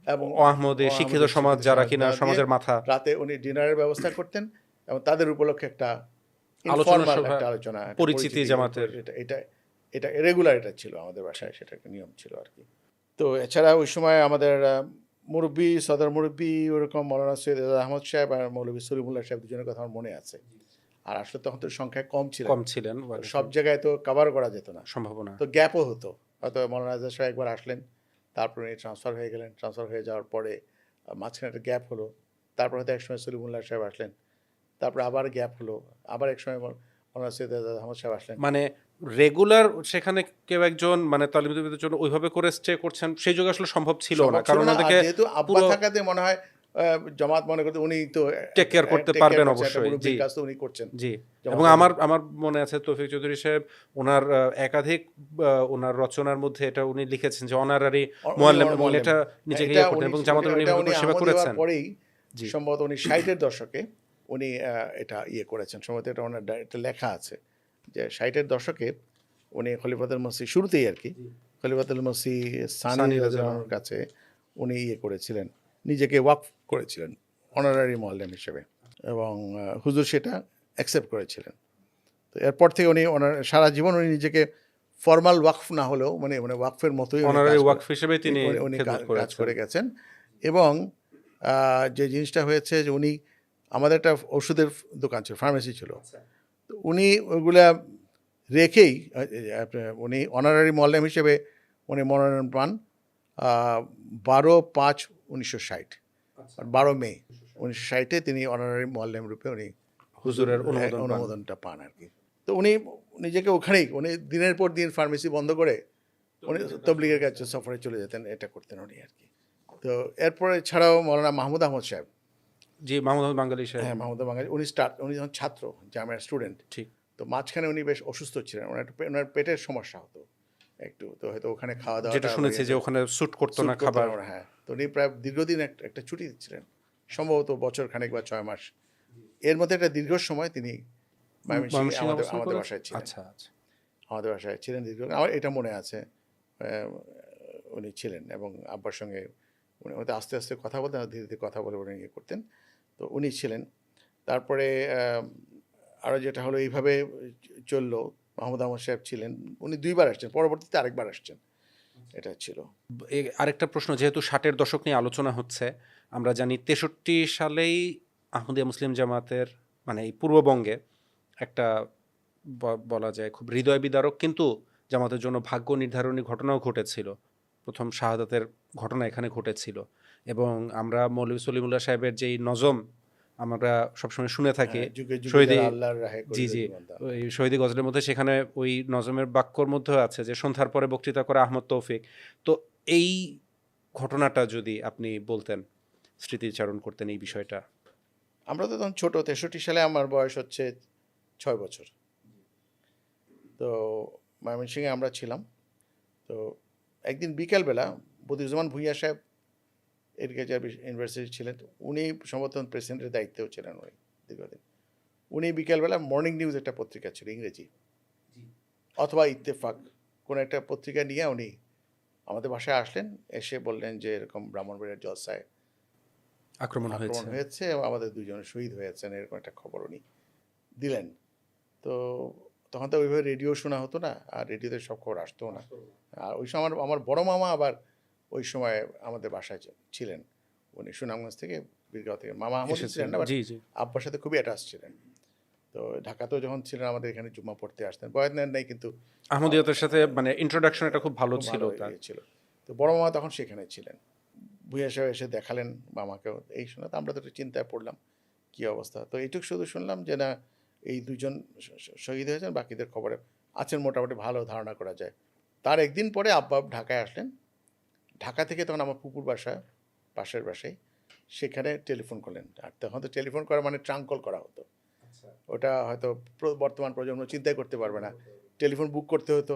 এবং আহমদী শিক্ষিত সমাজ যারা কিনা সমাজের মাথা, রাতে উনি ডিনারের ব্যবস্থা করতেন, এবং তাদের উপলক্ষে একটা আলোচনা, পরিচিতি জামাতের, এটা রেগুলার, এটা ছিল আমাদের বাসায়, সেটা একটা নিয়ম ছিল আর কি। তো এছাড়া ওই সময় আমাদের মুরব্বী, সদর মুরব্বী ওরকম মৌলানা সৈয়দ আহমদ সাহেব আর মৌলভী সলিমুল্লাহ সাহেব, দুজনের কথা আমার মনে আছে। আর আসলে তখন তো সংখ্যা কম ছিলেন, সব জায়গায় তো কভার করা যেত না, সম্ভাবনা, তো গ্যাপও হতো। হয়তো মৌলানা আজাদ সাহেব একবার আসলেন, তারপরে ট্রান্সফার হয়ে গেলেন, ট্রান্সফার হয়ে যাওয়ার পরে মাঝখানে একটা গ্যাপ হলো, তারপর হয়তো একসময় সলিমুল্লাহ সাহেব আসলেন, তারপরে আবার গ্যাপ হলো, আবার একসময় মৌলানা সৈয়দ আহমদ সাহেব আসলেন। মানে রেগুলার সেখানে কেউ একজন মানে তালিবাদের জন্য ওইভাবে করে স্টে করছেন, সেই যুগে আসলে সম্ভব ছিল না, কারণ ওনাদেরকে যেহেতু আব্বা থাকাতে মনে হয় জামাত মনে করতে উনি তো টেক কেয়ার করতে পারবেন, অবশ্যই, জি, কাজ তো উনি করছেন, জি। এবং আমার মনে আছে তৌফিক চৌধুরী সাহেব ওনার একাধিক ওনার রচনার মধ্যে এটা উনি লিখেছেন যে অনারারি মুআল্লিম, এবং এটা নিজেকে ইয়ে করতেন, এবং জামাতের উনি সেবা করেছেন। পরেই সম্ভবত উনি 60-এর দশকে উনি এটা ইয়ে করেছেন, সম্ভবত এটা ওনার এটা লেখা আছে যে 60-এর দশকে উনি খলিফাতুল মসিহ শুরুতেই আর কি, খলিফাতুল মসিহ সানি রাদিয়াল্লাহুর কাছে উনি ইয়ে করেছিলেন, নিজেকে ওয়াকফ করেছিলেন অনারারি মুআল্লিম হিসেবে, এবং হুজুর সেটা অ্যাকসেপ্ট করেছিলেন। তো এরপর থেকে উনি সারা জীবন উনি নিজেকে ফর্মাল ওয়াকফ না হলেও মানে ওয়াকফের মতোই অনারারি ওয়াকফ হিসেবে তিনি উনি কাজ করে গেছেন। এবং যে জিনিসটা হয়েছে যে উনি, আমাদের একটা ওষুধের দোকান ছিল, ফার্মেসি ছিল, তো উনি ওইগুলা রেখেই উনি অনারারি মুআল্লিম হিসেবে উনি মনোনয়ন পান 12/5/1960, আর 12 মে 1960 তিনি অনারারি মুআল্লিম রূপে উনি হুজুরের অনুমোদনটা পান আর কি। তো উনি নিজেকে ওখানেই, উনি দিনের পর দিন ফার্মেসি বন্ধ করে উনি তবলিগের কাছে সফরে চলে যেতেন, এটা করতেন উনি আর কি। তো এরপরে ছাড়াও মৌলানা মাহমুদ আহমদ সাহেব, জি, মাহমুদ আহমদ বাঙালি সাহেব, হ্যাঁ মাহমুদ বাঙালি, উনি যখন ছাত্র, জামিয়ার স্টুডেন্ট, ঠিক, তো মাঝখানে উনি বেশ অসুস্থ ছিলেন, ওনার পেটের সমস্যা হতো একটু, তো হয়তো ওখানে খাওয়া দাওয়া, যেটা শুনেছি যে ওখানে স্যুট করতো না খাবার, হ্যাঁ, তো উনি প্রায় দীর্ঘদিন একটা ছুটি দিচ্ছিলেন, সম্ভবত বছর খানেক বা 6 মাস, এর মধ্যে একটা দীর্ঘ সময় তিনি আমাদের বাসায় ছিলেন। আচ্ছা আচ্ছা, আমাদের বাসায় ছিলেন দীর্ঘ, আমার এটা মনে আছে উনি ছিলেন, এবং আব্বার সঙ্গে উনি হয়তো আস্তে আস্তে কথা বলতেন, ধীরে ধীরে কথা বলে উনি ইয়ে করতেন, তো উনি ছিলেন। তারপরে আরও যেটা হলো, এইভাবে চললো, মাহমুদ আহমদ সাহেব ছিলেন, উনি 2বার আসছেন, পরবর্তীতে আরেকবার আসছেন, এটা ছিল। আরেকটা প্রশ্ন, যেহেতু 60-এর দশক নিয়ে আলোচনা হচ্ছে, আমরা জানি 63 সালেই আহমদিয়া মুসলিম জামাতের মানে এই পূর্ববঙ্গে একটা বলা যায় খুব হৃদয় বিদারক কিন্তু জামাতের জন্য ভাগ্য নির্ধারণী ঘটনাও ঘটেছিল, প্রথম শাহাদাতের ঘটনা এখানে ঘটেছিল, এবং আমরা মৌলভী সলিমুল্লাহ সাহেবের যেই নজম আমরা সবসময় শুনে থাকি, হ্যাঁ, যুগে যুগে শহীদি, যারা আল্লাহর রাহে জি করিল জি, জীবন দান। ওই শহীদি গজলের মধ্যে সেখানে ওই নজমের বাক্যর মধ্যে আছে যে সন্ধ্যার পরে বক্তৃতা করে আহমদ তৌফিক। তো এই ঘটনাটা যদি আপনি বলতেন, স্মৃতিচারণ করতেন এই বিষয়টা। আমরা তো তখন ছোট, 63 সালে আমার বয়স হচ্ছে 6 বছর। তো ময়মনসিংহে আমরা ছিলাম। তো একদিন বিকালবেলা বদিউজ্জামান ভূঁইয়া সাহেব এগ্রিকালচার ইউনিভার্সিটি ছিলেন। তো উনি সম্ভবত প্রেসিডেন্টের দায়িত্বেও ছিলেন উনি দীর্ঘদিন। উনি বিকালবেলা মর্নিং নিউজ একটা পত্রিকা ছিল ইংরেজি, অথবা ইত্তেফাক, কোনো একটা পত্রিকা নিয়ে উনি আমাদের বাসায় আসলেন। এসে বললেন যে এরকম ব্রাহ্মণবাড়িয়ার জলসায় আক্রমণ আক্রমণ হয়েছে। হয়েছে এবং আমাদের 2 জন শহীদ হয়েছেন, এরকম একটা খবর উনি দিলেন। তো তখন তো ওইভাবে রেডিও শোনা হতো না, আর রেডিওতে সব খবর আসতো না। আর ওই সময় আমার আমার বড় মামা আবার ওই সময় আমাদের বাসায় ছিলেন। উনি সুনামগঞ্জ থেকে, বীরগাঁও থেকে, মামা আহমদ এসেছেন, ছিলেন না, বাট জি জি। আব্বার সাথে খুবই অ্যাটাচ ছিলেন। তো ঢাকাতেও যখন ছিলেন আমাদের এখানে জুম্মা পড়তে আসতেন, বয়াত নেন নাই, কিন্তু আহমদিয়তের সাথে মানে ইন্ট্রোডাকশন একটা খুব ভালো খুব ছিল ভালো তার। ইয়ে ছিল। তো বড় মামা তখন সেখানে ছিলেন। ভূঁইয়া সাহেব এসে দেখালেন মামাকেও, এই শোনা তো আমরা তো একটু চিন্তায় পড়লাম কী অবস্থা। তো এইটুকু শুধু শুনলাম যে না, এই 2 জন শহীদ হয়েছেন, বাকিদের খবরে আছেন মোটামুটি ভালো ধারণা করা যায়। তার একদিন পরে আব্বা ঢাকায় আসলেন। ঢাকা থেকে তখন আমার ফুপুর বাসা, পাশের বাসায়, সেখানে টেলিফোন করলেন। আর তখন তো টেলিফোন করা মানে ট্রাঙ্ক কল করা হতো। ওটা হয়তো বর্তমান প্রজন্ম চিন্তাই করতে পারবে না। টেলিফোন বুক করতে হতো,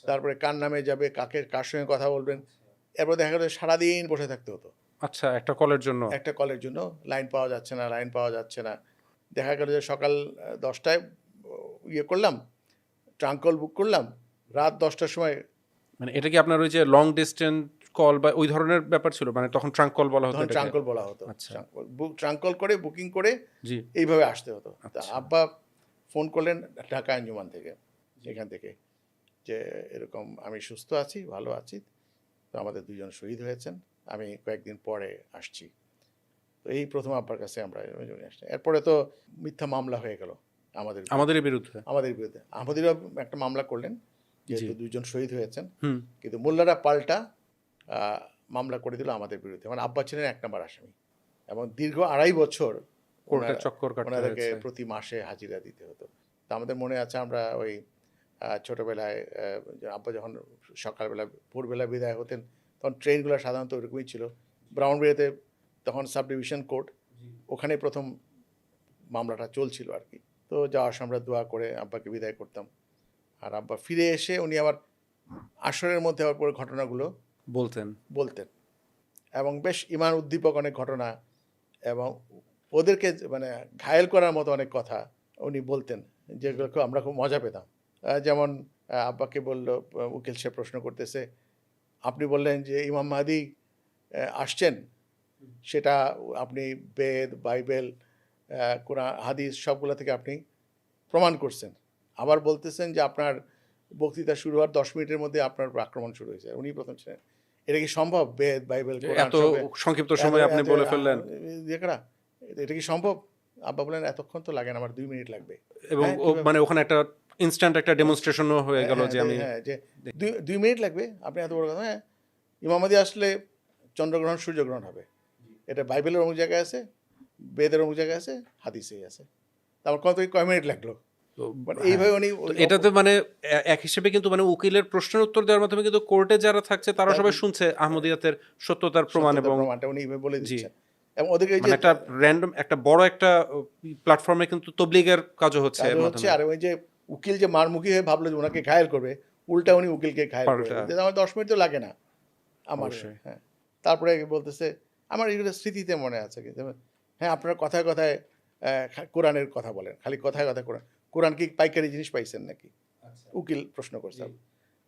তারপরে কার নামে যাবে, কার সঙ্গে কথা বলবেন, এরপর দেখা গেলো সারাদিন বসে থাকতে হতো আচ্ছা, একটা কলের জন্য। একটা কলের জন্য। লাইন পাওয়া যাচ্ছে না, লাইন পাওয়া যাচ্ছে না। দেখা গেল যে সকাল 10টায় ইয়ে করলাম, ট্রাঙ্ক কল বুক করলাম, রাত 10টার সময়। মানে এটা কি আপনার ওই যে লং ডিস্টেন্স কল বা ওই ধরনের ব্যাপার ছিল, মানে তখন ট্রাঙ্ক কল বলা হতো তখন এটাকে? ট্রাঙ্ক কল বলা হতো। আচ্ছা, ট্রাঙ্ক কল করে বুকিং করে জি। এইভাবে আসতে হতো। তা আচ্ছা, আব্বা ফোন করলেন ঢাকা আঞ্জুমান থেকে, এখান থেকে, যে এরকম আমি সুস্থ আছি, ভালো আছি, তো আমাদের 2 জন শহীদ হয়েছেন, আমি কয়েকদিন পরে আসছি। তো এই প্রথম আব্বার কাছে আমরা আসছি। এরপরে তো মিথ্যা মামলা হয়ে গেল আমাদের আমাদেরই বিরুদ্ধে। আমাদের বিরুদ্ধে। আমাদেরও একটা মামলা করলেন, জি। যেহেতু 2 জন শহীদ হয়েছেন। হুম। কিন্তু মোল্লারা পাল্টা মামলা করে দিল আমাদের বিরুদ্ধে। মানে আব্বা ছিলেন 1 নম্বর আসামি, এবং দীর্ঘ 2.5 বছর কোর্টের চক্কর কাটতে ওনাদেরকে হয়েছে। প্রতি মাসে হাজিরা দিতে হতো। তো আমাদের মনে আছে, আমরা ওই ছোটোবেলায় আব্বা যখন সকালবেলা ভোরবেলা বিদায় হতেন, তখন ট্রেনগুলো সাধারণত ওরকমই ছিল। ব্রাউনবাড়িয়াতে তখন সাব ডিভিশন কোর্ট, ওখানে প্রথম মামলাটা চলছিল আর কি। তো যাওয়ার সময় আমরা দোয়া করে আব্বাকে বিদায় করতাম। আর আব্বা ফিরে এসে উনি আবার আসরের মধ্যে আবার পরে ঘটনাগুলো বলতেন। বলতেন, এবং বেশ ঈমান উদ্দীপক অনেক ঘটনা, এবং ওদেরকে মানে ঘায়েল করার মতো অনেক কথা উনি বলতেন, যেগুলো আমরা খুব মজা পেতাম। যেমন আব্বাকে বলল, উকিল সাহেব প্রশ্ন করতেছে, আপনি বললেন যে ইমাম মাহদী আসছেন, সেটা আপনি বেদ, বাইবেল, কোরআন, হাদিস সবগুলো থেকে আপনি প্রমাণ করছেন। আবার বলতেছেন যে আপনার বক্তৃতা শুরু হওয়ার 10 মিনিটের মধ্যে আপনার উপর আক্রমণ শুরু হয়েছে, উনি প্রথম ছিলেন। এটা কি সম্ভব? বেদ, বাইবেল, কোরআন এত সব সংক্ষিপ্ত সময়ে আপনি বলে ফেললেন। ইয়ে করা, এটা কি সম্ভব? আব্বা বললেন, এতক্ষণ তো লাগে না, আমার 2 মিনিট লাগবে। এবং হ্যাঁ, কিভাবে? মানে ওখানে একটা ইনস্ট্যান্ট একটা ডেমনস্ট্রেশনও হয়ে গেল যে আমি। হ্যাঁ, যে 2 মিনিট লাগবে, আপনি এত বড় কথা। হ্যাঁ, ইমাম মাহদী আসলে চন্দ্রগ্রহণ, সূর্যগ্রহণ হবে। এটা বাইবেলের অমুক জায়গায় আছে, বেদের অমুক জায়গায় আছে, হাদিসেই আছে। তারপর কয় মিনিট লাগলো? তো মানে হ্যাঁ, এইভাবে উনি তো এটাতে মানে এক হিসেবে কিন্তু মানে উকিলের প্রশ্নের উত্তর দেওয়ার মাধ্যমে কিন্তু কোর্টে যারা থাকছে তারা সবাই শুনছে আহমদিয়াতের সত্যতার প্রমাণ, সত্যতার এবং প্রমাণটা উনি এইভাবে বলে জি, দিচ্ছেন। এবং ওদেরকে এই যে মানে একটা র্যান্ডম একটা বড় একটা প্ল্যাটফর্মে কিন্তু তবলিগের কাজও হচ্ছে এর কাজও হচ্ছে, মাধ্যমে। আর ওই যে উকিল যে মারমুখী হয়ে ভাবলো যে ওনাকে ঘায়েল করবে, উল্টা উনি উকিলকে ঘায়েল করে পাল্টা। দিলেন। আমার 10 মিনিট তো লাগে না আমার। অবশ্যই। হ্যাঁ, তারপরে বলতেছে, আমার এগুলো স্মৃতিতে মনে আছে কিন্তু, হ্যাঁ, আপনারা কথায় কথায় কোরআনের কথা বলেন, খালি কথায় কথায় কোরআন। কোরআন কি পাইকারি জিনিস পাইছেন নাকি? উকিল প্রশ্ন করছে।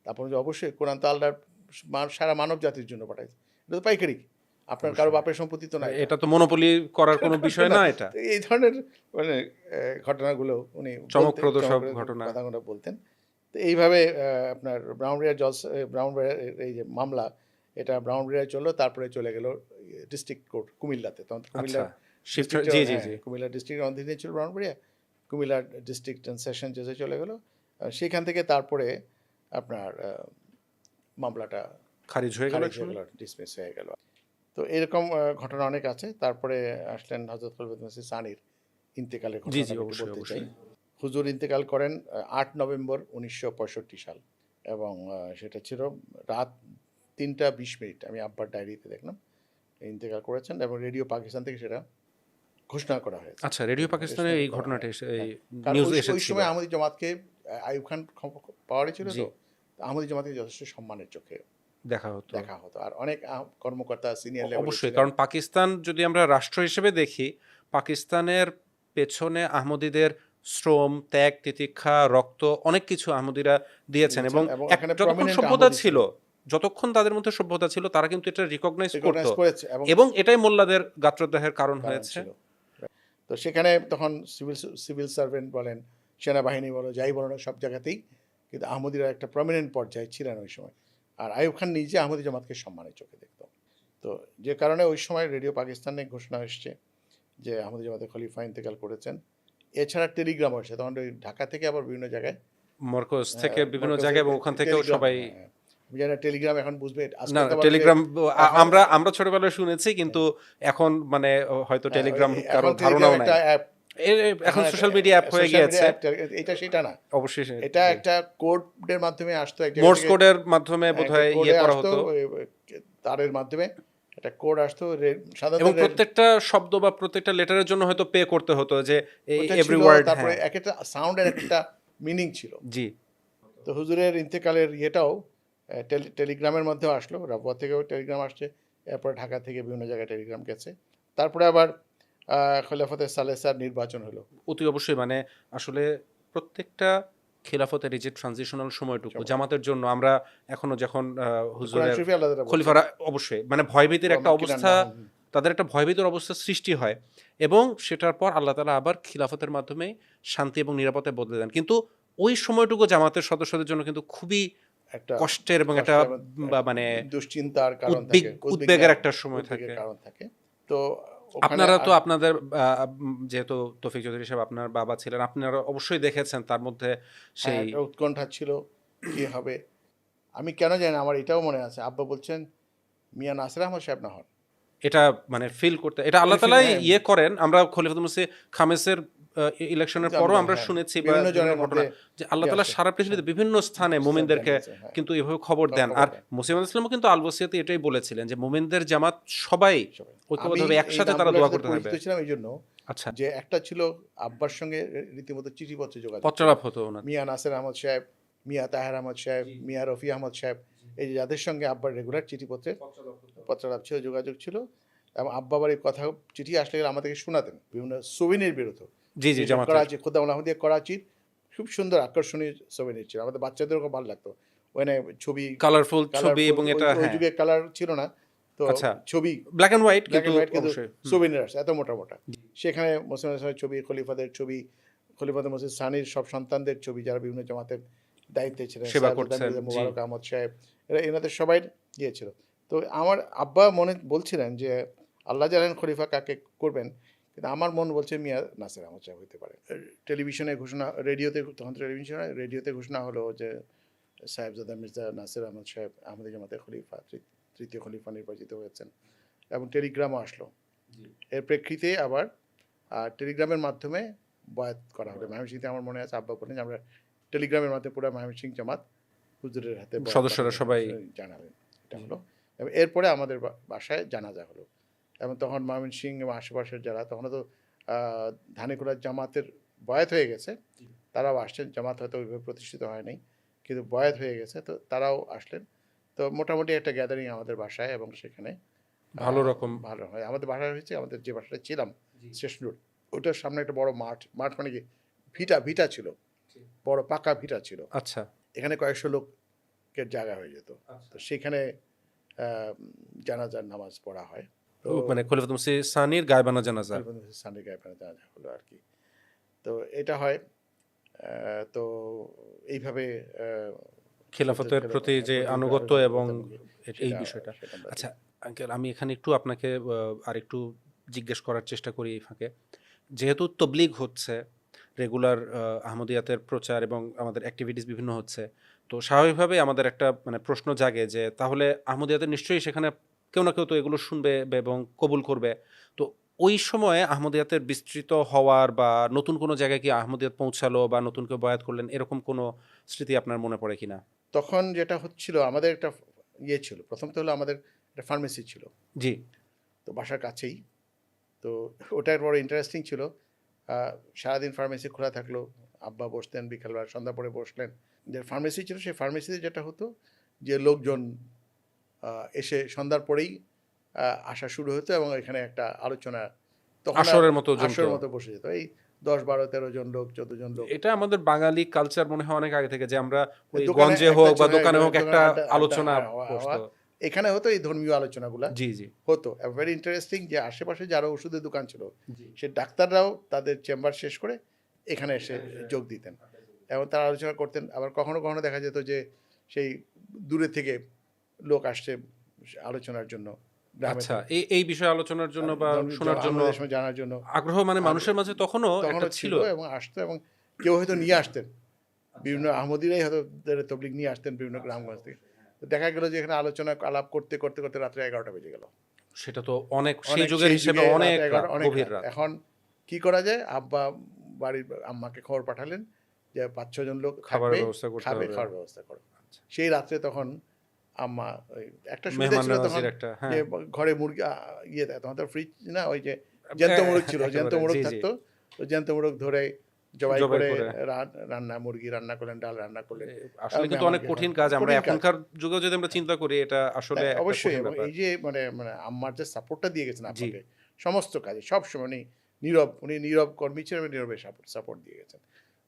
তারপর যে অবশ্যই কোরআন তো আল্লাহর সারা মানব জাতির জন্য পাঠাইছে, এটা তো পাইকারি, আপনার কারো বাপের সম্পত্তি তো না এটা। এটা তো মনোপলি করার কোনো বিষয় না এটা। তো এই ধরনের মানে ঘটনাগুলো উনি চমকপ্রদ সব চমকপ্রদ ঘটনা। কথাগুলো বলতেন। তো এইভাবে আপনার ব্রাউনবাড়িয়া ব্রাউনবাড়িয়ার এই যে মামলা, এটা ব্রাউনবাড়িয়ায় চললো, তারপরে চলে গেল ডিস্ট্রিক্ট কোর্ট কুমিল্লাতে। তখন আচ্ছা, কুমিল্লার শিফট, ডিস্ট্রিক্ট, জি জি হ্যাঁ, জি। কুমিল্লা ডিস্ট্রিক্টের অধীনে ছিল ব্রাউনবাড়িয়া। কুমিল্লার ডিস্ট্রিক্ট অ্যান্ড সেশন জজে চলে গেলো। সেখান থেকে তারপরে আপনার মামলাটা খারিজ হয়ে গেল ডিসমিস হয়ে গেল। তো এরকম ঘটনা অনেক আছে। তারপরে আসলেন হযরত খলিফাতুল মসিহ সানির ইন্তেকালের জি ঘটনাটা জি একটু অবশ্যই বলতে চাই। অবশ্যই। হুজুর ইন্তেকাল করেন ৮ নভেম্বর ১৯৬৫ সাল এবং সেটা ছিল রাত ৩টা ২০ আমি আব্বার ডায়েরিতে দেখলাম। ইন্তেকাল করেছেন এবং রেডিও পাকিস্তান থেকে সেটা ঘোষণা করা হয়েছে। আচ্ছা, রেডিও পাকিস্তানে এই করা ঘটনাটা হয়। এই হ্যাঁ। কারণ নিউজ ওই এসেছিল। সময় আহমদী জামাতকে আইয়ুব খান পাওয়ারে ছিল জি, তো। আহমদী জামাতকে যথেষ্ট সম্মানের চোখে দেখা হতো। দেখা হতো। আর অনেক কর্মকর্তা সিনিয়র লেভেলে অবশ্যই, ছিলেন। কারণ পাকিস্তান যদি আমরা রাষ্ট্র হিসেবে দেখি, পাকিস্তানের পেছনে আহমদীদের শ্রম, ত্যাগ, তিতিক্ষা, রক্ত অনেক কিছু আহমদীরা দিয়েছেন এবং এবং এখানে যতক্ষণ প্রমিনেন্ট সভ্যতা আহমদী ছিল, ছিলেন। যতক্ষণ তাদের মধ্যে সভ্যতা ছিল তারা কিন্তু এটা রিকগনাইজ রিকগনাইজ করতো করেছে এবং এবং এটাই মোল্লাদের গাত্রদাহের কারণ কারণ হয়েছে। ছিল। তো সেখানে তখন সিভিল সার্ভেন্ট বলেন, সেনাবাহিনী বলো, যাই বলো না, সব জায়গাতেই কিন্তু আহমদীরা একটা প্রমিনেন্ট পর্যায়ে ছিলেন ওই সময়। আর আইয়ুব খান নিজে আহমদী জামাতকে সম্মানের চোখে দেখত। তো যে কারণে ওই সময় রেডিও পাকিস্তানে ঘোষণা এসছে যে আহমদী জামাতের খলিফা ইন্তেকাল করেছেন। এছাড়া টেলিগ্রাম আসছে তখন ওই ঢাকা থেকে আবার বিভিন্ন জায়গায় মরকজ থেকে বিভিন্ন মরকজে জায়গায় এবং ওখান থেকেও টেলিগ্রাম, সবাই। হ্যাঁ, আমি জানি না টেলিগ্রাম এখন বুঝবে না, আজকাল তো আবার ওই যে টেলিগ্রাম এখন আমরা আমরা ছোটবেলায় শুনেছি, কিন্তু এখন মানে হয়তো হ্যাঁ, টেলিগ্রাম কারো এখন টেলিগ্রাম ধারণাও নাই। একটা অ্যাপ, এখন সোশ্যাল মিডিয়া অ্যাপ হয়ে সোশ্যাল মিডিয়া গিয়েছে। অ্যাপ, এটা সেটা না। অবশ্যই এটা একটা কোডের মাধ্যমে আসতো এক জায়গা মোর্স থেকে, কোডের মাধ্যমে একটা বোধহয় কোডে ইয়ে করা আসতো, হতো তারের মাধ্যমে একটা কোড আসতো, সাধারণত এবং প্রত্যেকটা শব্দ বা প্রত্যেকটা লেটারের জন্য হয়তো পে করতে হতো যে ওটা এভরি ছিল। ওয়ার্ড। তারপরে হ্যাঁ, এক একটা সাউন্ডের একটা মিনিং ছিল। জি, তো হুজুরের ইন্তেকালের ইয়েটাও টেলিগ্রামের মধ্যেও আসলো, রাবুয়া থেকেও টেলিগ্রাম আসছে, এরপর ঢাকা থেকে বিভিন্ন জায়গায় টেলিগ্রাম গেছে। তারপরে আবার খলিফাতে সালেসার নির্বাচন হলো। অতি অবশ্যই, মানে আসলে প্রত্যেকটা খিলাফতের এই যে ট্রানজিশনাল সময়টুকু জামাতের জন্য আমরা এখনো যখন কোরআন হুজুরের শরীফে আল্লাহ তাআলা বলছেন, খলিফারা অবশ্যই মানে ভয়ভীতির একটা অবস্থা, তাদের একটা ভয়ভীতির অবস্থা সৃষ্টি হয় এবং সেটার পর আল্লাহ তাআলা আবার খিলাফতের মাধ্যমে শান্তি এবং নিরাপত্তায় বদলে দেন। কিন্তু ওই সময়টুকু জামাতের সদস্যদের জন্য কিন্তু খুবই একটা কষ্টের এবং একটা মানে দুশ্চিন্তার কারণ থাকে, উদ্বেগের একটা সময় থাকে। কারণ থাকে। তো ওখানে আপনারা তো আপনাদের যেহেতু তৌফিক চৌধুরী সাহেব আপনার বাবা ছিলেন, আপনারা অবশ্যই দেখেছেন তার মধ্যে সেই একটা উৎকণ্ঠা ছিল কি হবে। আমি কেন জানি না, আমার এটাও মনে আছে, আব্বা বলছেন মিয়া নাসির আহমদ সাহেব না হন। এটা মানে ফিল করতে, এটা আল্লাহ তাআলাই ইয়ে করেন। আমরা খলিফাতুল মসিহ খামেসের ইলেকশনের পরও আমরা শুনেছি বা বিভিন্ন জনের ঘটনা মধ্যে যে আল্লাহ তাআলা সারা পৃথিবীতে বিভিন্ন স্থানে মুমিনদেরকে কিন্তু এভাবে খবর দেন। আর মসিহ ইসলামও কিন্তু আল ওসিয়াতে এটাই বলেছিলেন যে মুমিনদের জামাত সবাই ঐক্যবদ্ধভাবে একসাথে তারা দোয়া করতে থাকবে। পরিচিত ছিলাম এই জন্য আচ্ছা, যে একটা ছিল আব্বার সঙ্গে রীতিমতো চিঠিপত্রে যোগাযোগ, পত্রালাপ হতো ওনার। মিয়া নাসির আহমদ সাহেব, মিয়া তাহের আহমদ সাহেব, মিয়া রফি আহমদ সাহেব, এই যে যাদের সঙ্গে আব্বার রেগুলার চিঠিপত্রে পত্রালাপ ছিল, যোগাযোগ ছিল। এবং আব্বা আবার এই কথা, চিঠি আসলে আমাদেরকে শোনাতেন, বিভিন্ন সোভিনির বেরোতো। জি জি, জামাতের করাচি, খোদাম আহমদিয়া করাচির খুব সুন্দর আকর্ষণীয় সোভিনির ছিল, আমাদের বাচ্চাদেরও খুব ভালো লাগতো। ওখানে ছবি, কালারফুল ছবি এবং এটা ওই যুগে কালার ছিল না তো, আচ্ছা, ছবি ব্ল্যাক এন্ড হোয়াইট, ব্ল্যাক কিন্তু এন্ড হোয়াইট, কিন্তু অবশ্যই সোভিনির আছে এত মোটা মোটা। সেখানে মুসলিমের ছবি, খলিফাদের ছবি, খলিফাদের মসজিদ সানির সব সন্তানদের ছবি যারা বিভিন্ন জামাতের দায়িত্বে ছিলেন, সেবা করছেন, মুবারক আহমদ সাহেব, এনাদের সবাই ইয়ে ছিল। তো আমার আব্বা মনে বলছিলেন যে আল্লাহ জানেন খলিফা কাকে করবেন, কিন্তু আমার মন বলছে মিয়া নাসির আহমদ সাহেব হতে পারে। টেলিভিশনে ঘোষণা, রেডিওতে, তখন টেলিভিশনে, রেডিওতে ঘোষণা হলো যে সাহেবজাদা মির্জা নাসির আহমদ সাহেব আহমদী জামাতের খলিফা, তৃতীয় খলিফা নির্বাচিত হয়েছেন, এবং টেলিগ্রামও আসলো। এর প্রেক্ষিতে আবার টেলিগ্রামের মাধ্যমে বয়াত করা হলো ময়মনসিংহে। আমার মনে আছে আব্বা বলেন যে আমরা টেলিগ্রামের মাধ্যমে পুরো ময়মনসিংহ জামাত হুজুরের হাতে সদস্যরা সবাই জানালেন, এটা হলো। এবং এরপরে আমাদের বাসায় জানাজা হলো। এবং তখন ময়মনসিংহ এবং আশেপাশের যারা, তখন তো ধানেকুড়ার জামাতের বয়াত হয়ে গেছে, তারাও আসছেন। জামাত হয়তো ওইভাবে প্রতিষ্ঠিত হয় নাই, কিন্তু বয়াত হয়ে গেছে, তো তারাও আসলেন। তো মোটামুটি একটা গ্যাদারিং আমাদের বাসায়, এবং সেখানে ভালো রকম ভালো হয়। আমাদের বাসায় হয়েছে, আমাদের যে বাসাটা ছিলাম স্টেশন রোড, ওটার সামনে একটা বড় মাঠ মানে কি ভিটা ছিল, বড় পাকা ভিটা ছিল। আচ্ছা, এখানে কয়েকশো লোকের জায়গা হয়ে যেত। তো সেখানে জানাজার নামাজ পড়া হয়। তো মানে খলিফাতুল মসিহ সানির গায়বানা জানাজা, সানির গায়বানা জানাজা হলো আর কি। তো এটা হয়। তো এইভাবে খিলাফতের প্রতি যে আনুগত্য এবং এই বিষয়টা। আচ্ছা আঙ্কেল, আমি এখানে একটু আপনাকে আরেকটু জিজ্ঞেস করার চেষ্টা করি এই ফাঁকে, যেহেতু তবলিগ হচ্ছে, রেগুলার আহমদিয়াতের প্রচার এবং আমাদের অ্যাক্টিভিটিস বিভিন্ন হচ্ছে, তো স্বাভাবিকভাবেই আমাদের একটা মানে প্রশ্ন জাগে যে তাহলে আহমদিয়াতের নিশ্চয়ই সেখানে কেউ না কেউ তো এগুলো শুনবে এবং কবুল করবে। তো ওই সময়ে আহমদিয়াতের বিস্তৃত হওয়ার বা নতুন কোনো জায়গায় কি আহমদিয়াত পৌঁছালো বা নতুন কেউ বয়াত করলেন, এরকম কোনো স্মৃতি আপনার মনে পড়ে কিনা? তখন যেটা হচ্ছিল, আমাদের একটা ইয়ে ছিল, প্রথম তো হলো আমাদের একটা ফার্মেসি ছিল, জি। তো বাসার কাছেই। তো ওটা বড় ইন্টারেস্টিং ছিল। সারাদিন ফার্মেসি খোলা থাকলো, আব্বা বসতেন, বিকালবেলা সন্ধ্যা পরে বসলেন। যে ফার্মেসি ছিল সেই ফার্মেসিতে যেটা হতো যে লোকজন এসে সন্ধ্যার পরেই আসা শুরু হতো এবং এখানে একটা আলোচনা তখন আসরের মতো জমতো। আসরের মতো বসে যেত, এই 10, 12, 13 জন লোক, 14 জন লোক। এটা আমাদের বাঙালি কালচার মনে হয় অনেক আগে থেকে, যে আমরা ওই দোকানে গঞ্জে একটা হোক বা ছিল, দোকানে হোক দোকানে একটা আড্ডা আলোচনা হওয়া। বসতো। এখানে হতো এই ধর্মীয় আলোচনাগুলা জি জি হতো। ভেরি ইন্টারেস্টিং যে আশেপাশে যারা ওষুধের দোকান ছিল জি। সে ডাক্তাররাও তাদের চেম্বার শেষ করে এখানে এসে যোগ দিতেন এবং তারা আলোচনা করতেন। আবার কখনো কখনো দেখা যেত যে সেই দূরে থেকে লোক আসছে আলোচনার জন্য, গ্রামে আচ্ছা, এই এই বিষয়ে আলোচনার জন্য বা শোনার জন্য আমাদের সময় জানার জন্য আগ্রহ মানে মানুষের মাঝে তখনও একটা তখনও ছিল। ছিল এবং আসতো, এবং কেউ হয়তো নিয়ে আসতেন, বিভিন্ন আহমদিরাই হয়তো তবলিগ নিয়ে আসতেন বিভিন্ন গ্রামগঞ্জ থেকে। তো দেখা গেল যে এখানে আলোচনা আলাপ করতে করতে করতে রাত্রে 11টা বেজে গেল। সেটা তো অনেক, সেই অনেক, যুগের সেই হিসেবে যুগে অনেক রাত 11, রাত, অনেক গভীর রাত। রাত। এখন কি করা যায়, আব্বা বাড়ির আম্মাকে খবর পাঠালেন যে 5-6 জন লোক খাবারের থাকবে, ব্যবস্থা করতে খাবে, হবে। খাওয়ার ব্যবস্থা করো। আচ্ছা। সেই রাত্রে তখন আম্মা ওই একটা সুবিধা মেহমান ছিল তখন নওয়াজির একটা, যে হ্যাঁ। ঘরে মুরগি ইয়ে দেয়, তখন তো ফ্রিজ না, ওই যে জ্যান্ত মোরগ ছিল, জ্যান্ত একেবারে, মোরগ জি জি। থাকতো। তো জ্যান্ত মোরগ ধরে জবাই জবাই করে করে। রান্না, মুরগি রান্না করলেন, ডাল রান্না করলেন। আসলে কিন্তু অনেক মেহমানকে কঠিন কাজ। আমরা কঠিন কাজ। এখনকার যুগেও যদি আমরা চিন্তা করি, এটা আসলে তাই একটা অবশ্যই, কঠিন এবং ব্যাপার। এই যে মানে মানে আম্মার যে সাপোর্টটা দিয়ে গেছেন জি। আপনাকে সমস্ত কাজে, সব সময় উনি নীরব কর্মী ছিলেন, নীরবে সাপোর্ট দিয়ে গেছেন।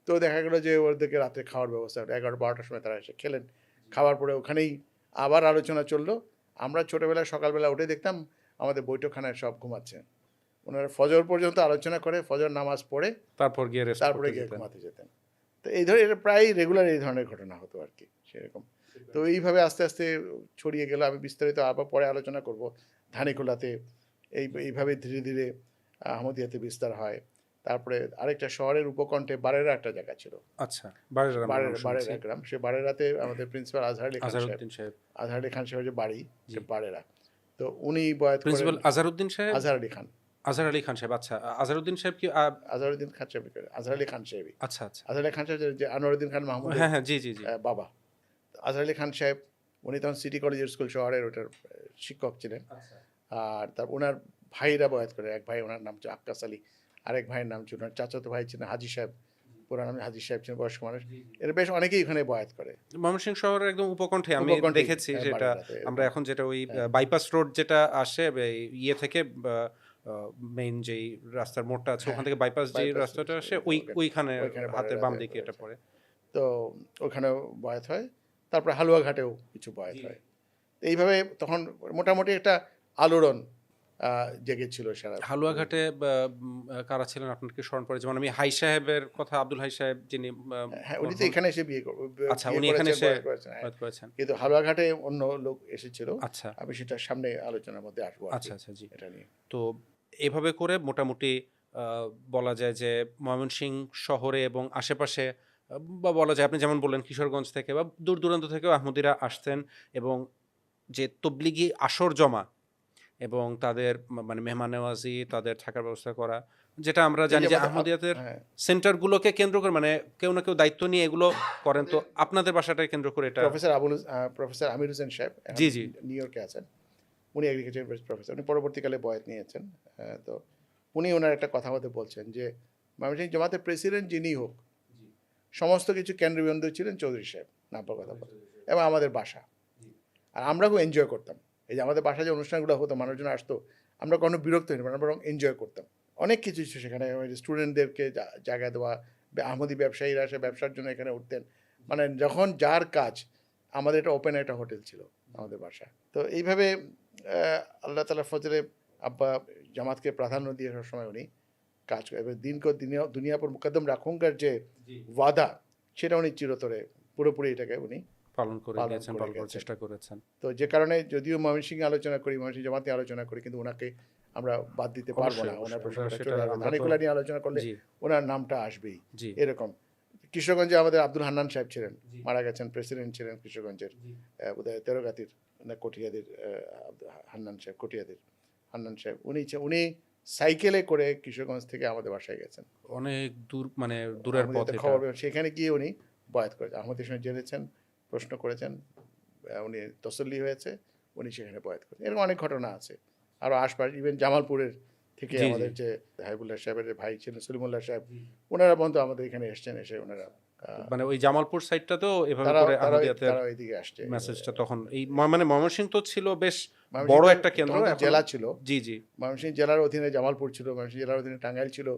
তো দেখা গেল যে ওদেরকে রাতে খাওয়ার ব্যবস্থা 11-12টার সময় তারা এসে খেলেন। খাওয়ার পরে ওখানেই আবার আলোচনা চললো। আমরা ছোটবেলায় সকালবেলা উঠে দেখতাম আমাদের বৈঠকখানায় সব ঘুমাচ্ছে। ওনারা ফজর পর্যন্ত আলোচনা করে ফজর নামাজ পড়ে তারপর গিয়ে রেস্ট তারপরে করতে গিয়ে যেতেন। ঘুমাতে যেতেন। তো এই ধরনের এটা প্রায় রেগুলার এই ধরনের ঘটনা হতো আর কি, সেরকম। তো এইভাবে আস্তে আস্তে ছড়িয়ে গেল। আমি বিস্তারিত আবার পরে আলোচনা করব। ধানীখোলাতে এইভাবে ধীরে ধীরে আহমদিয়াতে বিস্তার হয়। তারপরে আরেকটা শহরের উপকণ্ঠে বারেরা একটা জায়গা ছিল, আচ্ছা, বাড়ির আমরা নাম শুনছি। বারেরা গ্রাম। সে বারেরাতে আমাদের প্রিন্সিপাল আজহার আলী খান সাহেব, আজহারউদ্দিন সাহেব। আজহার আলী খান সাহেবের যে বাড়ি, সে জি। বারেরা। তো উনি বয়াত করেন প্রিন্সিপাল আজহারউদ্দিন সাহেব, আজহার আলী খান, আজহার আলী খান সাহেব। আচ্ছা, আজহারউদ্দিন সাহেব কি আজহারউদ্দিন খান সাহেব, আজহার আলী খান সাহেবই। আচ্ছা আচ্ছা। আজহার আলী খান সাহেব যে আনোয়ারউদ্দিন খান মাহমুদের হ্যাঁ হ্যাঁ, জি জি জি। বাবা। আজহার আলী খান সাহেব উনি তখন সিটি কলেজের স্কুল শহরের ওটার শিক্ষক ছিলেন। আচ্ছা। আর তার ওনার ভাইরা বয়াত করে, এক ভাই ওনার নাম ছিল আক্কাস আলী, আরেক ভাইয়ের নাম ছিল, ওনার চাচাতো ভাই ছিলেন হাজি সাহেব, পুরা নাম হাজি সাহেব ছিলেন, বয়স্ক মানুষ। এর বেশ অনেকেই ওখানে বয়াত করে। ময়মনসিংহ শহরের একদম উপকণ্ঠে আমি উপকণ্ঠেই, দেখেছি, হ্যাঁ, যেটা বারেরাতে এরকম। আমরা এখন যেটা ওই হ্যাঁ। বাইপাস রোড যেটা আসে ইয়ে থেকে, মেইন যেই রাস্তার মোড়টা আছে, হ্যাঁ, ওখান থেকে বাইপাস যে bypass রাস্তাটা আসে ওখানে- ওইখানে ওইখানে হাতের বাম বারেরাতে দিকে এটা হয়েছে। পড়ে। তো ওখানেও বয়াত হয়। তারপরে হালুয়াঘাটেও কিছু বয়াত জি। হয়। তো এইভাবে তখন মোটামুটি একটা আলোড়ন জেগেছিল সারা। হালুয়াঘাটে কারা ছিলেন আপনার কি স্মরণ পড়ে? যেমন আমি হাই সাহেবের কথা, আব্দুল হাই সাহেব, যিনি হ্যাঁ, উনি তো মরহুম। এখানে এসে বিয়ে আচ্ছা, বিয়ে উনি এখানে করেছেন, এসে বয়াত করেছেন, হ্যাঁ। বাদ করেছেন। কিন্তু হালুয়াঘাটে অন্য লোক এসেছিল। আচ্ছা আমি সেটা সামনে আলোচনার মধ্যে আসবো আর কি, আচ্ছা আচ্ছা, জি। এটা নিয়ে। তো এভাবে করে মোটামুটি বলা যায় যে ময়মনসিংহ শহরে এবং আশেপাশে, বা বলা যায় আপনি যেমন বললেন কিশোরগঞ্জ থেকে বা দূর দূরান্ত থেকেও আহমদিরা আসতেন, এবং যে তবলিগি আসর জমা এবং তাদের মানে মেহমান নেওয়াজি, তাদের থাকার ব্যবস্থা করা, যেটা আমরা এই জানি যে আমাদের আহমদিয়াতের হ্যাঁ, সেন্টারগুলোকে কেন্দ্র করে মানে কেউ না কেউ দায়িত্ব নিয়ে এগুলো করেন। তো আপনাদের বাসাটাকে কেন্দ্র করে এটা। প্রফেসর আমির হোসেন সাহেব এখন জি জি। নিউ ইয়র্কে আছেন। উনি এগ্রিকালচার প্রফেসর, উনি পরবর্তীকালে বয়াত নিয়েছেন। তো উনি ওনার একটা কথা মধ্যে বলছেন যে ময়মনসিংহ জামাতের প্রেসিডেন্ট যিনি হোক, সমস্ত কিছু কেন্দ্রবিন্দু ছিলেন চৌধুরী সাহেব, নাব্বার কথা বলেন, এবং আমাদের বাসা। আর আমরা খুব এনজয় করতাম। এই যে আমাদের বাসায় যে অনুষ্ঠানগুলো হতো, মানুষজন আসতো, আমরা কোনো বিরক্ত হইনি, আমরা বরং এনজয় করতাম। অনেক কিছু ছিল সেখানে, স্টুডেন্টদেরকে জায়গা দেওয়া, আহমদি ব্যবসায়ীরা এসে ব্যবসার জন্য এখানে উঠতেন। মানে যখন যার কাজ, আমাদের এটা ওপেন একটা হোটেল ছিল আমাদের বাসা। তো এইভাবে আল্লাহ তাআলার ফজলে আব্বা জামাতকে প্রাধান্য দিয়ে সবসময় উনি কাজ করে। এবার দুনিয়া পর মুকদ্দম রাখুঙ্গার যে ওয়াদা, সেটা উনি চিরতরে পুরোপুরি এটাকে উনি পালন করে পালন গেছেন, করে পালন করার গেছেন। চেষ্টা করেছেন। তো যে কারণে যদিও ময়মনসিংহে আলোচনা করি, ময়মনসিংহ জামাতে আলোচনা করি, কিন্তু ওনাকে আমরা বাদ দিতে পারবো না, অবশ্যই, ওনার অবশ্যই। প্রসঙ্গটা সেটা চলে আসবে, আমরা তো ধানীকুলা নিয়ে আলোচনা করলে জি, ওনার নামটা আসবেই। জি, এরকম কিশোরগঞ্জে আমাদের আব্দুল হান্নান সাহেব ছিলেন, জি, মারা গেছেন, প্রেসিডেন্ট ছিলেন কিশোরগঞ্জের, জি। বোধহয় তেরোগাতির না কটিয়াদির, হান্নান সাহেব, কটিয়াদির হান্নান সাহেব, উনি সাইকেলে করে কিশোরগঞ্জ থেকে আমাদের বাসায় গেছেন। অনেক দূর, মানে দূরের আমাদের পথ তো এটা। খবর পেলাম, সেখানে গিয়ে উনি বয়াত করেছেন, আমাদের সঙ্গে জেনেছেন, প্রশ্ন করেছেন, উনি তসল্লি হয়েছে, উনি সেখানে বয়াত করেছেন। এরকম অনেক ঘটনা আছে আরও আশপাশ, ইভেন জামালপুরের থেকে জি, জি। আমাদের যে হাইবুল্লাহ সাহেবের যে ভাই ছিলেন সলিমুল্লাহ সাহেব, ওনারা বন্ধু আমাদের এখানে এসছেন, এসে ওনারা মানে ওই জামালপুর সাইডটাতেও এভাবে তারাও করে তারাও আহমদিয়াতের তারাও এদিকে আসছে। মেসেজটা তখন এই মানে ময়মনসিংহ তো ছিল বেশ ময়মনসিংহ বড় তো একটা কেন্দ্র, তখন তো এখন জেলা ছিল, জি, জি, ময়মনসিংহ জেলার অধীনে জামালপুর ছিল, ময়মনসিংহ জেলার অধীনে টাঙ্গাইল ছিল,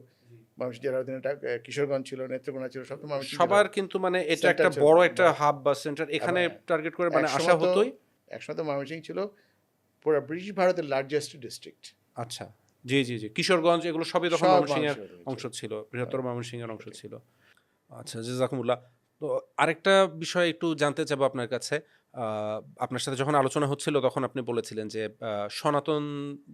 ময়মনসিংহ জেলার অধীনে কিশোরগঞ্জ ছিল, নেত্রকোনা ছিল, সব তো ময়মনসিংহ সবার জেলার কিন্তু মানে এটা সেন্টার একটা ছিল, বড় একটা বড়। হাব বা সেন্টার, এখানে এবং টার্গেট করে মানে আসা একসময় তো হতোই। একসময় তো ময়মনসিংহ ছিল পুরো ব্রিটিশ ভারতের লার্জেস্ট ডিস্ট্রিক্ট, আচ্ছা, জি, জি, জি, কিশোরগঞ্জ এগুলো সবই তখন সব ময়মনসিংহের মানুষের অধীনে অংশ ছিল। ছিল, বৃহত্তর ময়মনসিংহের অংশ সেটাই। ছিল। আচ্ছা, জাযাকুমুল্লাহ। তো আরেকটা বিষয় একটু জানতে চাবো আপনার কাছে। আ আপনার সাথে যখন আলোচনা হচ্ছিল তখন আপনি বলেছিলেন যে সনাতন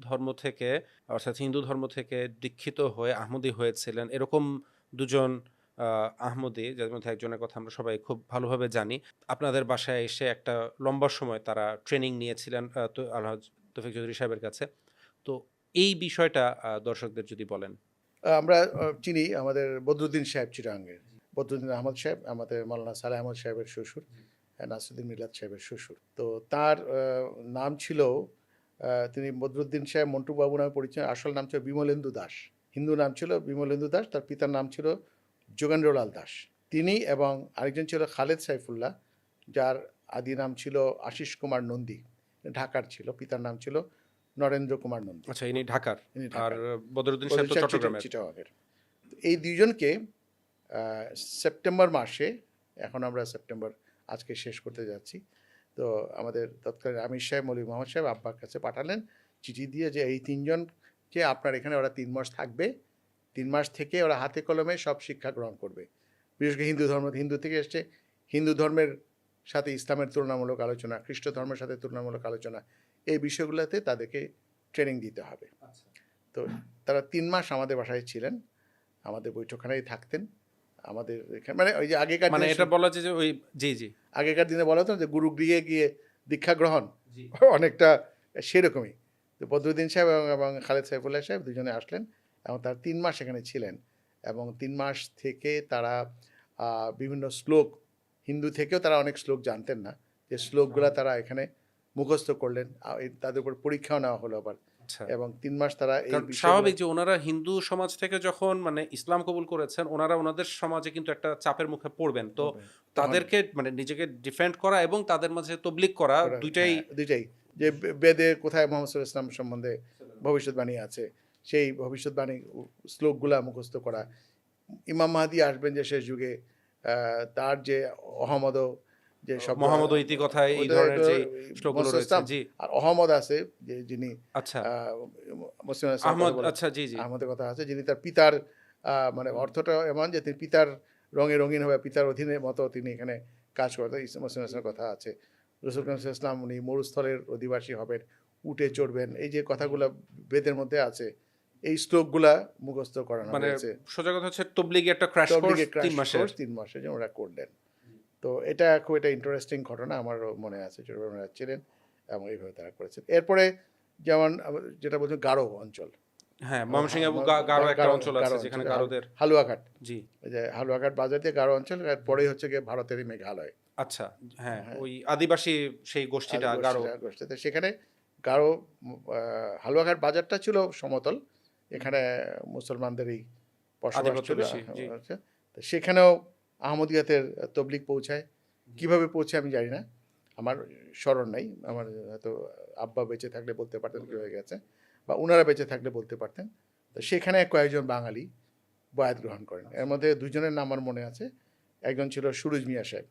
ধর্ম থেকে, অর্থাৎ হিন্দু ধর্ম থেকে দীক্ষিত হয়ে আহমদী হয়েছিলেন। এরকম ২ জন আ আহমদী, যাদের মধ্যে একজনের কথা আমরা সবাই খুব ভালোভাবে জানি। আপনাদের বাসায় এসে একটা লম্বা সময় তারা ট্রেনিং নিয়েছিলেন তো আলহাজ তৌফিক চৌধুরী সাহেবের কাছে। তো এই বিষয়টা দর্শকদের যদি বলেন। আমরা চিনি আমাদের বদরুদ্দিন সাহেব চিটাঙ্গের, বদরুদ্দিন আহমদ সাহেব আমাদের মাওলানা সালেহ আহমদ সাহেবের শ্বশুর, নাসিরুদ্দিন মিলাদ সাহেবের শ্বশুর। তো তার নাম ছিল, তিনি বদরুদ্দিন সাহেব মন্টু বাবু নামে পরিচয়, আসল নাম ছিল বিমলেন্দু দাস, হিন্দু নাম ছিল বিমলেন্দু দাস, তার পিতার নাম ছিল যোগেন্দ্রলাল দাস। তিনি এবং আরেকজন ছিল খালেদ সাইফুল্লাহ, যার আদি নাম ছিল আশিস কুমার নন্দী, ঢাকার ছিল, পিতার নাম ছিল নরেন্দ্র কুমার নন্দী, আচ্ছা, ইনি ঢাকার। ইনি আর ঢাকার। বদরুদ্দিন সাহেব তো চট্টগ্রামের। চিটাগংয়ের। এই দুইজনকে সেপ্টেম্বর মাসে, এখন আমরা সেপ্টেম্বর আজকে শেষ করতে যাচ্ছি, তো আমাদের তৎকালীন আমির সাহেব, মৌলভী মোহাম্মদ সাহেব আব্বার কাছে পাঠালেন চিঠি দিয়ে যে এই তিনজনকে আপনার এখানে ওরা 3 মাস থাকবে, 3 মাস থেকে ওরা হাতে কলমে সব শিক্ষা গ্রহণ করবে, বিশেষ করে হিন্দু থেকে এসছে, হিন্দু ধর্মের সাথে ইসলামের তুলনামূলক আলোচনা, খ্রিস্ট ধর্মের সাথে তুলনামূলক আলোচনা, এই বিষয়গুলোতে তাদেরকে ট্রেনিং দিতে হবে। তো তারা 3 মাস আমাদের বাসায় ছিলেন, আমাদের বৈঠকখানায় থাকতেন, আমাদের এখানে, মানে ওই যে আগেকার মানে দিনে এটা বলা যায় যে ওই জি, জি, আগেকার দিনে বলা হতো যে গুরুগৃহে গিয়ে দীক্ষা গ্রহণ, জি। অনেকটা সেরকমই। তো বদরুদ্দিন সাহেব এবং খালেদ সাইফুল্লাহ সাহেব দুজনে আসলেন এবং তারা 3 মাস এখানে ছিলেন, এবং 3 মাস থেকে তারা বিভিন্ন শ্লোক, হিন্দু থেকেও তারা অনেক শ্লোক জানতেন না, যে শ্লোকগুলা তারা এখানে মুখস্থ করলেন, তাদের উপর পরীক্ষাও নেওয়া হলো আবার, আচ্ছা। এবং 3 মাস তারা এই কারণ বিষয়গুলো, স্বাভাবিক যে ওনারা হিন্দু সমাজ থেকে যখন মানে ইসলাম কবুল করেছেন, ওনারা ওনাদের সমাজে কিন্তু একটা চাপের মুখে পড়বেন। তো তখন তাদেরকে মানে নিজেকে ডিফেন্ড করা এবং তাদের মাঝে তবলিগ করা দুইটাই। হ্যাঁ, দুইটাই, যে বেদে কোথায় মোহাম্মদ সাল্লাল্লাহু আলাইহি ওয়াসাল্লাম সম্বন্ধে ভবিষ্যৎবাণী আছে, সেই ভবিষ্যৎবাণী শ্লোকগুলা মুখস্থ করা, ইমাম মাহদী আসবেন যে শেষ যুগে, তার যে অহমদ, যে শব্দ, মোহাম্মদ ইতিকথায় এই ধরনের যে শ্লোকগুলো রয়েছে। জি, আর অহমদ আছে যে যিনি আচ্ছা। মুসলিম আহমদ, আচ্ছা, জি, জি। আহমদের কথা আছে, যিনি তার পিতার, মানে অর্থটা এমন যে তিনি পিতার রঙে রঙিন হবে, পিতার অধীনের মতো তিনি এখানে কাজ করতেন, মুসলিমের কথা আছে। রসুল করিম সাল্লাল্লাহু আলাইহি ওয়াসাল্লাম উনি মরুস্থলের অধিবাসী হবেন, উটে চড়বেন, এই যে কথাগুলো বেদের মধ্যে আছে, এই শ্লোকগুলা মুখস্থ করানো মানে হয়েছে। সোজা কথা হচ্ছে তবলিগি একটা ক্র্যাশ কোর্স তবলিগে ৩ ক্র্যাশ মাসের। কোর্স 3 মাসের জন্য ওরা করলেন। তো এটা খুব একটা ইন্টারেস্টিং ঘটনা, আমারও মনে আছে, ছোটবেলায় ওনারা ছিলেন এবং এইভাবে তারা করেছেন। এরপরে যেমন যেটা বলছেন গারো অঞ্চল, হ্যাঁ, ময়মনসিংহে গারো একটা অঞ্চল আছে যেখানে গারোদের। হালুয়াঘাট, জি, এই যে হালুয়াঘাট বাজার দিয়ে গারো অঞ্চল, এরপরেই হচ্ছে গিয়ে ভারতেরই মেঘালয়, আচ্ছা, হ্যাঁ, ওই আদিবাসী সেই গোষ্ঠীটা গারো। তো সেখানে গারো, হালুয়াঘাট বাজারটা ছিল সমতল, এখানে মুসলমানদেরই বসবাস আধিপত্য ছিল, বেশি, জি। তো সেখানেও আহমদিয়াতের তবলিগ পৌঁছায়, কিভাবে পৌঁছায় আমি জানি না, আমার স্মরণ নাই, আমার হয়তো আব্বা বেঁচে থাকলে বলতে পারতেন কী হয়ে গেছে, বা ওনারা বেঁচে থাকলে বলতে পারতেন। তো সেখানে কয়েকজন বাঙালি বয়াত গ্রহণ করেন, এর মধ্যে দুজনের নাম আমার মনে আছে। একজন ছিল সুরুজ মিয়া সাহেব,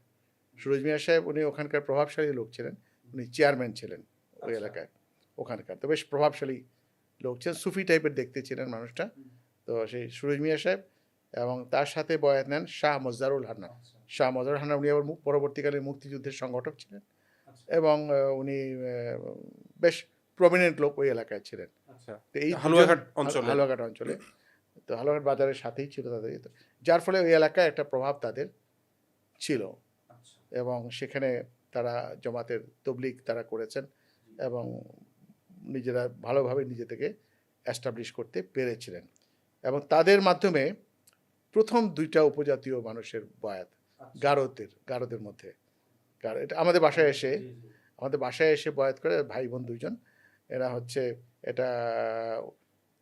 সুরুজ মিয়া সাহেব উনি ওখানকার প্রভাবশালী লোক ছিলেন, উনি চেয়ারম্যান ছিলেন ওই এলাকায়, ওখানকার তো বেশ প্রভাবশালী লোক ছিলেন, সুফি টাইপের দেখতে ছিলেন মানুষটা। তো সেই সুরুজ মিয়া সাহেব এবং তার সাথে বয়াত নেন শাহ মজদারুল হান্নান। শাহ মজদারুল হান্নান উনি আবার পরবর্তীকালে মুক্তিযুদ্ধের সংগঠক ছিলেন, এবং উনি বেশ প্রমিনেন্ট লোক ওই এলাকায় ছিলেন। আচ্ছা, তো এই হালুয়াঘাট অঞ্চলে। হালুয়াঘাট অঞ্চলে, তো হালুয়াঘাট বাজারের সাথেই ছিল তাদের ইয়ে। যার ফলে ওই এলাকায় একটা প্রভাব তাদের ছিল আচ্ছা, এবং সেখানে তারা জামাতের তবলিগ তারা করেছেন এবং নিজেরা ভালোভাবে নিজে থেকে অ্যাস্টাবলিশ করতে পেরেছিলেন এবং তাদের মাধ্যমে প্রথম 2টা উপজাতীয় মানুষের বয়াত গারোদের মধ্যে। এটা আমাদের বাসায় এসে বয়াত করে ভাই বোন 2জন। এরা হচ্ছে এটা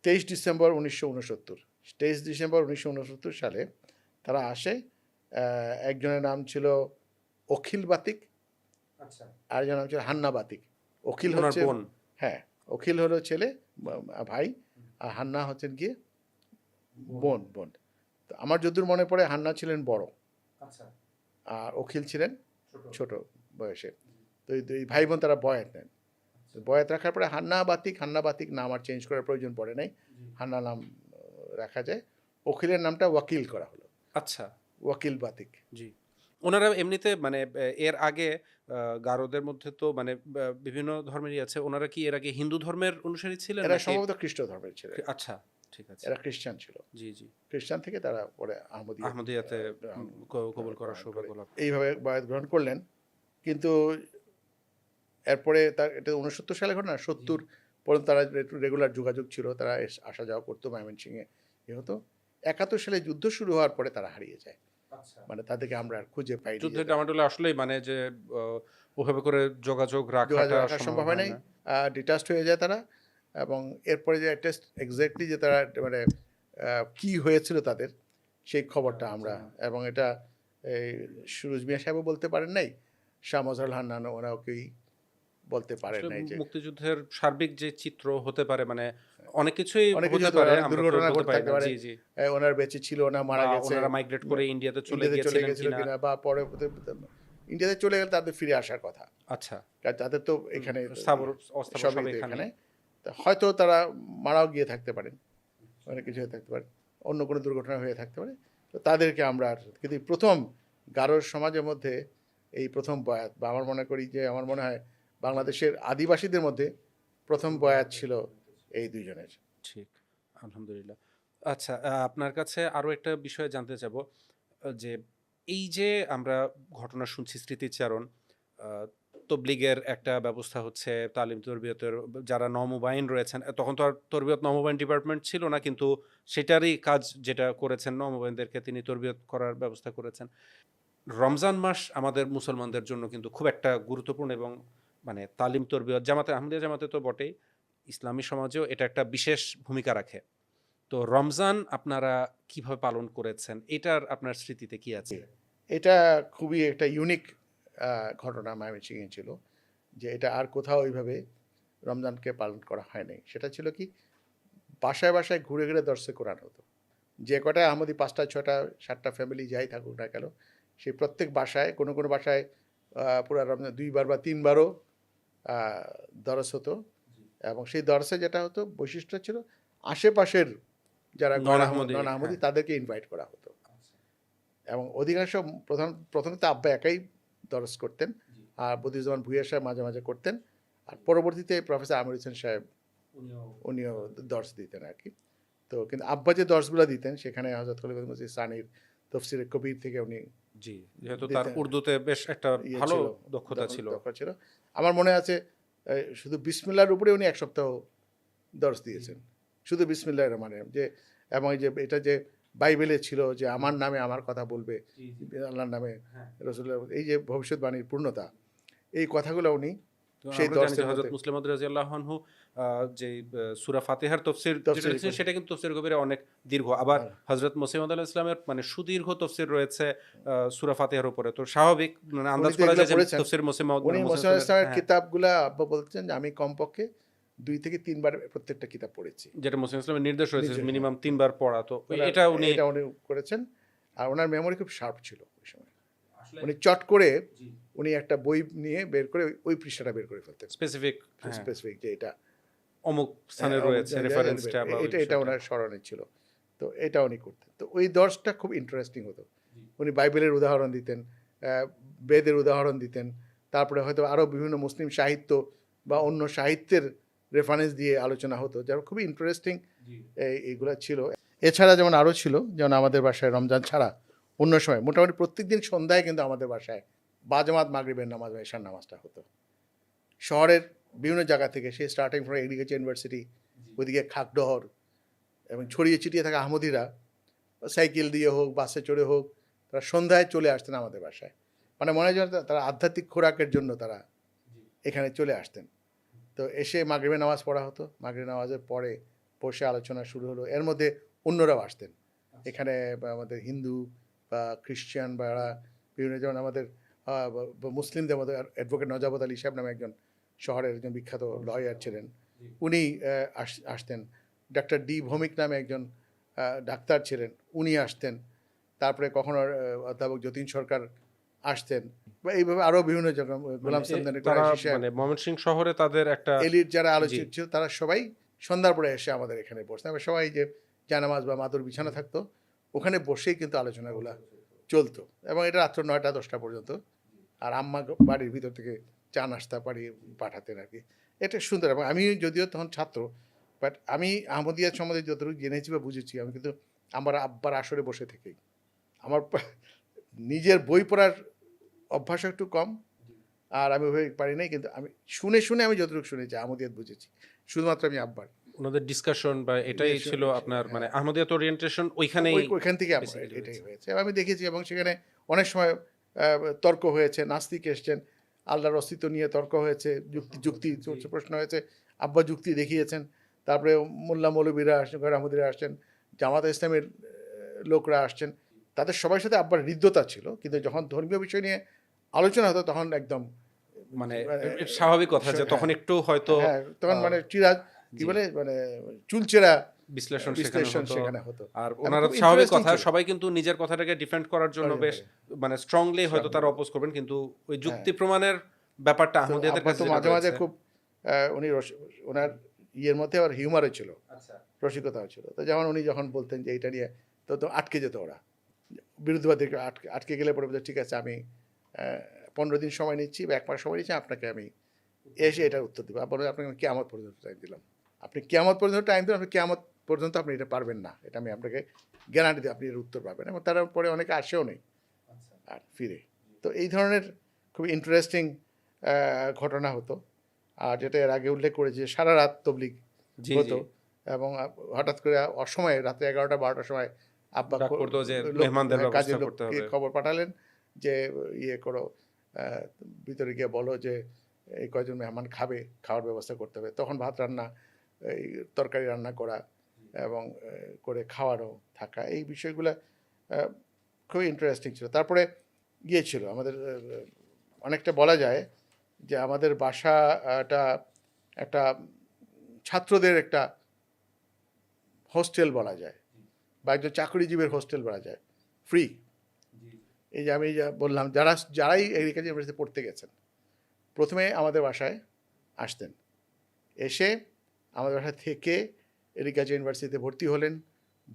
23 ডিসেম্বর 1969, 23 ডিসেম্বর 1969 সালে তারা আসে। একজনের নাম ছিল অখিল বাতিক, আচ্ছা, আরেকজনের নাম ছিল হান্না বাতিক। অখিল ওনার হচ্ছে, বোন। হ্যাঁ, অখিল হলো ছেলে ভাই, আর হান্না হচ্ছেন গিয়ে বোন। তো আমার যদ্দূর মনে পড়ে হান্না ছিলেন বড় আচ্ছা, আর অখিল ছিলেন ছোট বয়সে। তো এই ভাই বোন তারা বয়াত নেন। তো বয়াত রাখার পরে হান্না বাতিক নাম আর চেঞ্জ করার প্রয়োজন পড়ে নাই, হান্না নাম রাখা যায়। অখিলের নামটা ওয়াকিল করা হলো, আচ্ছা, ওয়াকিল বাতিক। জি। ওনারা এমনিতে মানে এর আগে গারোদের মধ্যে তো মানে বিভিন্ন ধর্মেরই আছে। ওনারা কি এর আগে হিন্দু ধর্মের অনুসারী ছিলেন এরা নাকি? সম্ভবত খ্রিস্ট ধর্মের ছিলেন। আচ্ছা, ঠিক আছে। এরা খ্রিস্টান ছিল। জি, জি। খ্রিস্টান থেকে তারা পরে আহমদিয়াতে কবুল করার সৌভাগ্য লাভ। এইভাবে বয়াত গ্রহণ করলেন। কিন্তু এরপরে তার এটা 69 সালে ঘটনা, 70 পর্যন্ত তারা একটু রেগুলার যোগাযোগ ছিল, তারা আসা যাওয়া করতো ময়মনসিংহে। এ হতো 71 সালে যুদ্ধ শুরু হওয়ার পরে তারা হারিয়ে যায়, আচ্ছা, মানে তাদেরকে আমরা আর খুঁজে পাইনি। যুদ্ধের ডামাডোলে আসলেই মানে যে ওভাবে করে যোগাযোগ রাখাটা রাখা সম্ভব হয় নাই, ডিটাচড হয়ে যায় তারা। এবং এরপরে যে টেস্ট এক্স্যাক্টলি যে তারা মানে কি হয়েছিল তাদের সেই খবরটা আমরা, এবং এটা এই সুরুজ মিয়া সাহেবও বলতে পারেন নাই, শাহ মজহারুল হান্নান ওনাও কেউই বলতে পারেন আসলে নাই যে মুক্তিযুদ্ধের সার্বিক যে চিত্র হতে পারে মানে অনেক কিছুই অনেক কিছু হতে পারে, অনেক আমরা তো দুর্ঘটনা বলতে ঘটতে পারি থাকতে না। পারে। জি, জি। ওনার বেঁচে ছিল না, মারা বা গেছে, ওনারা মাইগ্রেট করে ইন্ডিয়াতে চলে গেছিল গিয়েছিলেন কিনা, বা পরে ইন্ডিয়াতে চলে গেলে তাদের ফিরে আসার কথা, আচ্ছা, কারণ তাদের তো এখানে অস্থাবর সবই সব তো এখানে। এখানে। তা হয়তো তারা মারাও গিয়ে থাকতে পারেন, অনেক কিছু হয়ে থাকতে পারে, অন্য কোনো দুর্ঘটনা হয়ে থাকতে পারে। তো তাদেরকে আমরা কিন্তু প্রথম গারোর সমাজের মধ্যে এই প্রথম বয়াত, বা আমার মনে হয় বাংলাদেশের আদিবাসীদের মধ্যে প্রথম বয়াত ছিল এই 2জনের। ঠিক, আলহামদুলিল্লাহ। আচ্ছা, আপনার কাছে আরো একটা বিষয় জানতে চাবো, যে এই যে আমরা ঘটনা শুনছি স্মৃতিচারণ, আহ, তবলিগের একটা ব্যবস্থা হচ্ছে, তালিম তরবিয়তের যারা নমবাইন রয়েছেন, তখন তো আর তরবিয়ত নমবাইন ডিপার্টমেন্ট ছিল না, কিন্তু সেটারই কাজ যেটা করেছেন, নমবাইনদেরকে তিনি তরবিয়ত করার ব্যবস্থা করেছেন। রমজান মাস আমাদের মুসলমানদের জন্য কিন্তু খুব একটা গুরুত্বপূর্ণ, এবং মানে তালিম তরবিয়ত জামাতে, আহমদিয়া জামাতে তো বটেই, ইসলামী সমাজেও এটা একটা বিশেষ ভূমিকা রাখে। তো রমজান আপনারা কিভাবে পালন করেছেন, এটার আপনার স্মৃতিতে কি আছে? এটা খুবই একটা ইউনিক ঘটনা ময়মনসিংহে ছিল, যে এটা আর কোথাও ওইভাবে রমজানকে পালন করা হয়নি। সেটা ছিল কি, বাসায় বাসায় ঘুরে ঘুরে দর্শে কোরআন হতো। যে কটা আহমদি 5টা 6টা 7টা ফ্যামিলি যাই থাকুক না কেন, সেই প্রত্যেক বাসায় কোনো কোনো বাসায় পুরো রমজান 2বার বা 3বারও দরস হতো। এবং সেই দরসে যেটা হতো বৈশিষ্ট্য ছিল, আশেপাশের যারা নন আহমদি, নন আহমদি হ্যাঁ। তাদেরকে ইনভাইট করা হতো। এবং অধিকাংশ প্রথমে তো আব্বা একাই দরস করতেন, আর বদিউজ্জামান ভূঁইয়া সাহেব মাঝে মাঝে করতেন, আর পরবর্তীতে প্রফেসর আমির হোসেন সাহেব উনিও দর্শ দিতেন আর কি। তো কিন্তু আব্বা যে দর্শগুলো দিতেন সেখানে হযরত খলিফাতুল মসিহ সানির তফসিরে কবির থেকে উনি জি, যেহেতু তার উর্দুতে বেশ একটা ইয়ে ভালো ছিল, দক্ষতা ছিল। ছিল। আমার মনে আছে শুধু বিসমিল্লাহর উপরে উনি 1 সপ্তাহ দর্শ দিয়েছেন, শুধু বিসমিল্লাহির রহমানির রহিম, যে এবং এই যে এটা যে বাইবেলে ছিল যে আমার নামে আমার কথা বলবে, আল্লাহর নামে, রাসূলের, এই যে ভবিষ্যৎবাণীর পূর্ণতা, এই কথাগুলো উনি তো সেই আমরা জানি যে দর্শের হযরত মধ্যে মুসলিম মাউদ রাদিয়াল্লাহু আনহু যে সূরা ফাতিহার তফসির যেটা তফসির লিখেছেন সেটা কিন্তু তফসির কবিরে অনেক দীর্ঘ। আবার হযরত মসিহ মাউদ আলাইহিস সালামের মানে সুদীর্ঘ তফসির রয়েছে সূরা ফাতিহার উপরে। তো স্বাভাবিক মানে উনি আন্দাজ তো করা এগুলো যায় যে পড়েছেন। তফসির মসিহ মাউদ উনি মানে মুসলিম ইসলামের হ্যাঁ, কিতাবগুলা আব্বা বলতেন যে আমি কমপক্ষে 2 থেকে 3 বার প্রত্যেকটা কিতাব পড়েছি। যেটা মুসলিম ইসলামের নির্দেশ রয়েছে নিজের, মিনিমাম 3 বার পড়া। তো ওনার এটা উনি এটা উনি করেছেন। আর ওনার মেমোরি খুব শার্প ছিল ওই সময়। উনি চট করে উনি একটা বই নিয়ে বের করে ওই পৃষ্ঠাটা বের করে ফেলতেন। স্পেসিফিক, স্পেসিফিক যে এটা অমুক স্থানে রয়েছে রেফারেন্সটা বা ওই এটা বিষয়টা। ওনার স্মরণে ছিল। তো এটা উনি করতেন। তো ওই দর্শটা খুব ইন্টারেস্টিং হতো। উনি বাইবেলের উদাহরণ দিতেন, বেদের উদাহরণ দিতেন, তারপরে হয়তো আরও বিভিন্ন মুসলিম সাহিত্য বা অন্য সাহিত্যের রেফারেন্স দিয়ে আলোচনা হতো, যারা খুবই ইন্টারেস্টিং এইগুলো ছিল। এছাড়া যেমন আরও ছিল, যেমন আমাদের বাসায় রমজান ছাড়া অন্য সময় মোটামুটি প্রত্যেকদিন সন্ধ্যায় কিন্তু আমাদের বাসায় বাজামাত মাগরিবের নামাজ বা এশার নামাজটা হতো। শহরের বিভিন্ন জায়গা থেকে, সেই স্টার্টিং ফ্রম এগ্রিকালচার ইউনিভার্সিটি, ওইদিকে খাকডহর এবং ছড়িয়ে ছিটিয়ে থাকা আহমদিরা সাইকেল দিয়ে হোক, বাসে চড়ে হোক, তারা সন্ধ্যায় চলে আসতেন আমাদের বাসায়। মানে মনে হয় যেন তারা আধ্যাত্মিক খোরাকের জন্য তারা এখানে চলে আসতেন। তো এসে মাগরিবের নামাজ পড়া হতো, মাগরিবের নামাজের পরে বসে আলোচনা শুরু হলো। এর মধ্যে অন্যরাও আসতেন এখানে, আমাদের হিন্দু বা খ্রিশ্চান বা বিভিন্ন, যেমন আমাদের মুসলিমদের মধ্যে অ্যাডভোকেট নজাবত আলী সাহেব নামে একজন শহরের একজন বিখ্যাত লয়ার ছিলেন, উনি আসতেন। ডাক্তার ডি ভৌমিক নামে একজন ডাক্তার ছিলেন, উনি আসতেন। তারপরে কখনো অধ্যাপক যতীন সরকার আসতেন, বা এইভাবে আরও বিভিন্ন জায়গা, গোলাম সামদানি মানে ময়মনসিংহ শহরে তাদের একটা এলিট যারা আলোচিত ছিল, তারা সবাই সন্ধ্যার পরে এসে আমাদের এখানে বসতেন। আমরা সবাই যে জানামাজ বা মাদুর বিছানা থাকতো, ওখানে বসেই কিন্তু আলোচনাগুলো চলতো, এবং এটা রাত্র 9টা-10টা পর্যন্ত। আর আম্মা বাড়ির ভিতর থেকে চা নাস্তা পাঠাতেন আর কি। এটা সুন্দর। এবং আমি যদিও তখন ছাত্র, বাট আমি আহমদিয়া সম্বন্ধে যতটুকু জেনেছি বা বুঝেছি, আমি কিন্তু আমার আব্বার আসরে বসে থেকেই, আমার নিজের বই পড়ার অভ্যাস একটু কম, আর আমি ওইভাবে পারি নাই, কিন্তু আমি শুনে আমি যতটুকু শুনেছি আহমদিয়াত বুঝেছি শুধুমাত্র আমি আব্বার। ওনাদের ডিসকাশন বা এটাই ছিল আপনার মানে আহমদিয়াত ওরিয়েন্টেশন ওইখান থেকে এটাই হয়েছে। আমি দেখেছি, এবং সেখানে অনেক সময় তর্ক হয়েছে, নাস্তিক এসছেন, আল্লাহর অস্তিত্ব নিয়ে তর্ক হয়েছে, যুক্তি প্রশ্ন হয়েছে, আব্বা যুক্তি দেখিয়েছেন। তারপরে মোল্লা মৌলবীরা আসছেন, আহমদিরা আসছেন, জামাত ইসলামের লোকরা আসছেন, তাদের সবার সাথে আব্বার হৃদ্যতা ছিল, কিন্তু যখন ধর্মীয় বিষয় নিয়ে আলোচনা হতো তখন একদম মানে স্বাভাবিক কথা যে তখন একটু হয়তো তখন মানে চিরাজ কি বলে, মানে চুলচেরা বিশ্লেষণ সেখানে হতো। আর ওনারা স্বাভাবিক কথা, সবাই কিন্তু নিজের কথাটাকে ডিফেন্ড করার জন্য বেশ মানে স্ট্রংলি হয়তো তারা অপোজ করবেন, কিন্তু ওই যুক্তি প্রমাণের ব্যাপারটা আহমদিয়াদের কাছে মাঝে মাঝে খুব উনি ওনার ইয়ের মধ্যে আর হিউমারও ছিল, রসিকতাও ছিল। তো যেমন উনি যখন বলতেন যে এইটা নিয়ে, তো আটকে যেত ওরা, বিরুদ্ধবাদীকে আটকে গেলে পরে বলতে, ঠিক আছে আমি 15 দিন সময় নিচ্ছি বা 1 মাস সময় নিচ্ছি, আপনাকে আমি এসে এটার উত্তর দেবো। আপনাকে কিয়ামত পর্যন্ত টাইম দিলাম, আপনি কিয়ামত পর্যন্ত টাইম দিন, আপনি কিয়ামত পর্যন্ত আপনি এটা পারবেন না, এটা আমি আপনাকে গ্যারান্টি দিই, আপনি এর উত্তর পাবেন। এবং তারপরে অনেকে আসেও নেই আর ফিরে। তো এই ধরনের খুব ইন্টারেস্টিং ঘটনা হতো। আর যেটা এর আগে উল্লেখ করেছি, সারা রাত তবলিগ হতো, এবং হঠাৎ করে অসময়ে রাত্রে 11টা-12টার সময় আব্বা কাজের লোককে খবর পাঠালেন যে ইয়ে করো, ভিতরে গিয়ে বলো যে এই কয়জন মেহমান খাবে, খাওয়ার ব্যবস্থা করতে হবে। তখন ভাত রান্না, এই তরকারি রান্না করা এবং করে খাওয়ানো থাকা, এই বিষয়গুলো খুবই ইন্টারেস্টিং ছিল। তারপরে গিয়েছিল আমাদের, অনেকটা বলা যায় যে আমাদের বাসাটা একটা ছাত্রদের একটা হোস্টেল বলা যায়, বা একজন চাকরিজীবীর হোস্টেল বলা যায়, ফ্রি। এই যে আমি যা বললাম, যারাই এগ্রিকালচার ইউনিভার্সিটিতে পড়তে গেছেন, প্রথমে আমাদের বাসায় আসতেন, এসে আমাদের বাসায় থেকে এগ্রিকালচার ইউনিভার্সিটিতে ভর্তি হলেন,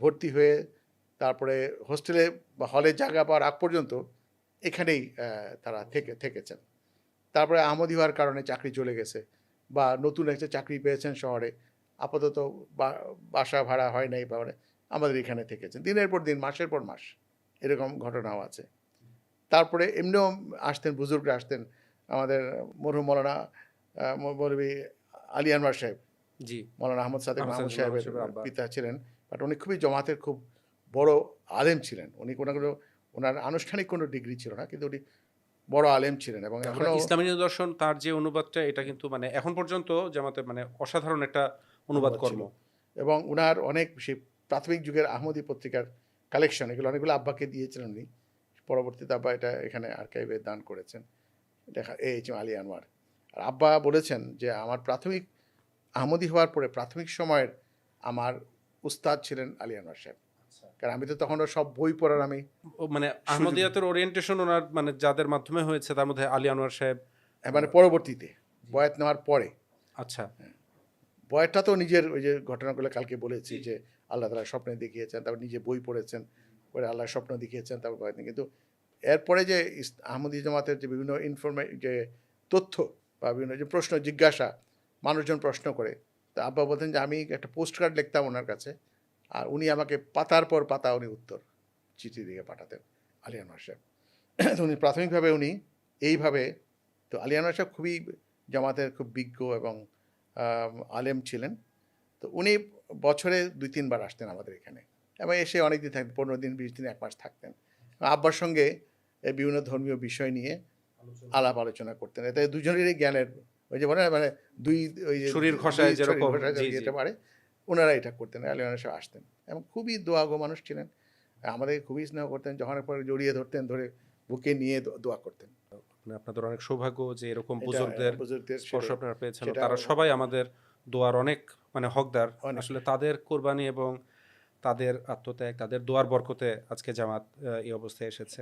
ভর্তি হয়ে তারপরে হোস্টেলে বা হলে জায়গা পাওয়ার আগ পর্যন্ত এখানেই তারা থেকেছেন। তারপরে আহমদি হওয়ার কারণে চাকরি চলে গেছে, বা নতুন একটা চাকরি পেয়েছেন শহরে, আপাতত বাসা ভাড়া হয় নাই, বা আমাদের এখানে থেকেছেন দিনের পর দিন, মাসের পর মাস, এরকম ঘটনাও আছে। তারপরে এমনিও আসতেন, বুজুর্গরা আসতেন, আমাদের মরহুম মৌলানা মৌলভী আলী আনোয়ার সাহেব, মৌলানা আহমদ সাদেক মাহমুদ সাহেবের পিতা ছিলেন, বাট উনি খুবই জমাতের খুব বড় আলেম ছিলেন। উনি ওনার আনুষ্ঠানিক কোনো ডিগ্রি ছিল না, কিন্তু উনি বড় আলেম ছিলেন। এবং এখনো ইসলামী নিদর্শন, তার যে অনুবাদটা, এটা কিন্তু মানে এখন পর্যন্ত জামাতে মানে অসাধারণ একটা অনুবাদ কর্ম। এবং উনার অনেক সেই প্রাথমিক যুগের আহমদী পত্রিকার কালেকশন, এগুলো অনেকগুলো আব্বাকে দিয়েছিলেন উনি, পরবর্তীতে আব্বা এটা এখানে আর্কাইভে দান করেছেন, দেখা এইচ.এম. আলী আনোয়ার। আর আব্বা বলেছেন যে আমার প্রাথমিক আহমদী হওয়ার পরে প্রাথমিক সময়ের আমার উস্তাদ ছিলেন আলী আনোয়ার সাহেব, কারণ আমি তো তখনও সব বই পড়ার আমি মানে আহমদিয়াতের ওরিয়েন্টেশন ওনার মানে যাদের মাধ্যমে হয়েছে, তার মধ্যে আলী আনোয়ার সাহেব, মানে পরবর্তীতে বয়াত নেওয়ার পরে। আচ্ছা, বয়াতটা তো নিজের ওই যে ঘটনাগুলো কালকে বলেছি যে আল্লাহ তাআলা স্বপ্নে দেখিয়েছেন, তারপর নিজে বই পড়েছেন, পরে আল্লাহ স্বপ্ন দেখিয়েছেন, তারপর বয়াত নেই। কিন্তু এরপরে যে আহমদী জামাতের যে বিভিন্ন যে তথ্য বা বিভিন্ন যে প্রশ্ন জিজ্ঞাসা, মানুষজন প্রশ্ন করে, তো আব্বা বলতেন যে আমি একটা পোস্ট কার্ড লিখতাম ওনার কাছে, আর উনি আমাকে পাতার পর পাতা উনি উত্তর চিঠি দিয়ে পাঠাতেন, আলী আনোয়ার সাহেব। তো উনি প্রাথমিকভাবে উনি এইভাবে, তো আলী আনোয়ার সাহেব খুবই জামাতের খুব বিজ্ঞ এবং আলেম ছিলেন। তো উনি বছরে 2-3 বার আসতেন আমাদের এখানে, এবং এসে অনেক দিন থাকতেন, 15 দিন, 20 দিন, 1 মাস থাকতেন। আব্বার সঙ্গে এই বিভিন্ন ধর্মীয় বিষয় নিয়ে আলাপ আলোচনা করতেন। এতে দুজনেরই জ্ঞানের, ওই যে বলে না, মানে দুই, ওই যে ছুরির দুই ঘষায় ছড়ির যেরকম, ঘষায় জি, জি। যেতে পারে, ওনারা এটা করতেন। আলী আনোয়ার সাহেব আসতেন এবং খুবই দোয়াগো মানুষ ছিলেন। আমাদের খুবই স্নেহ করতেন, যখন পরে জড়িয়ে ধরতেন, ধরে বুকে নিয়ে দোয়া করতেন। মানে আপনাদের অনেক সৌভাগ্য যে এরকম এটা বুজুর্গদের বুজুর্গদের স্পর্শ আপনারা পেয়েছেন। সেটা তারা সবাই আমাদের দোয়ার অনেক মানে হকদার। অনেক। আসলে তাদের কোরবানি এবং তাদের আত্মত্যাগ, তাদের দোয়ার বরকতে আজকে জামাত এই অবস্থায় এসেছে।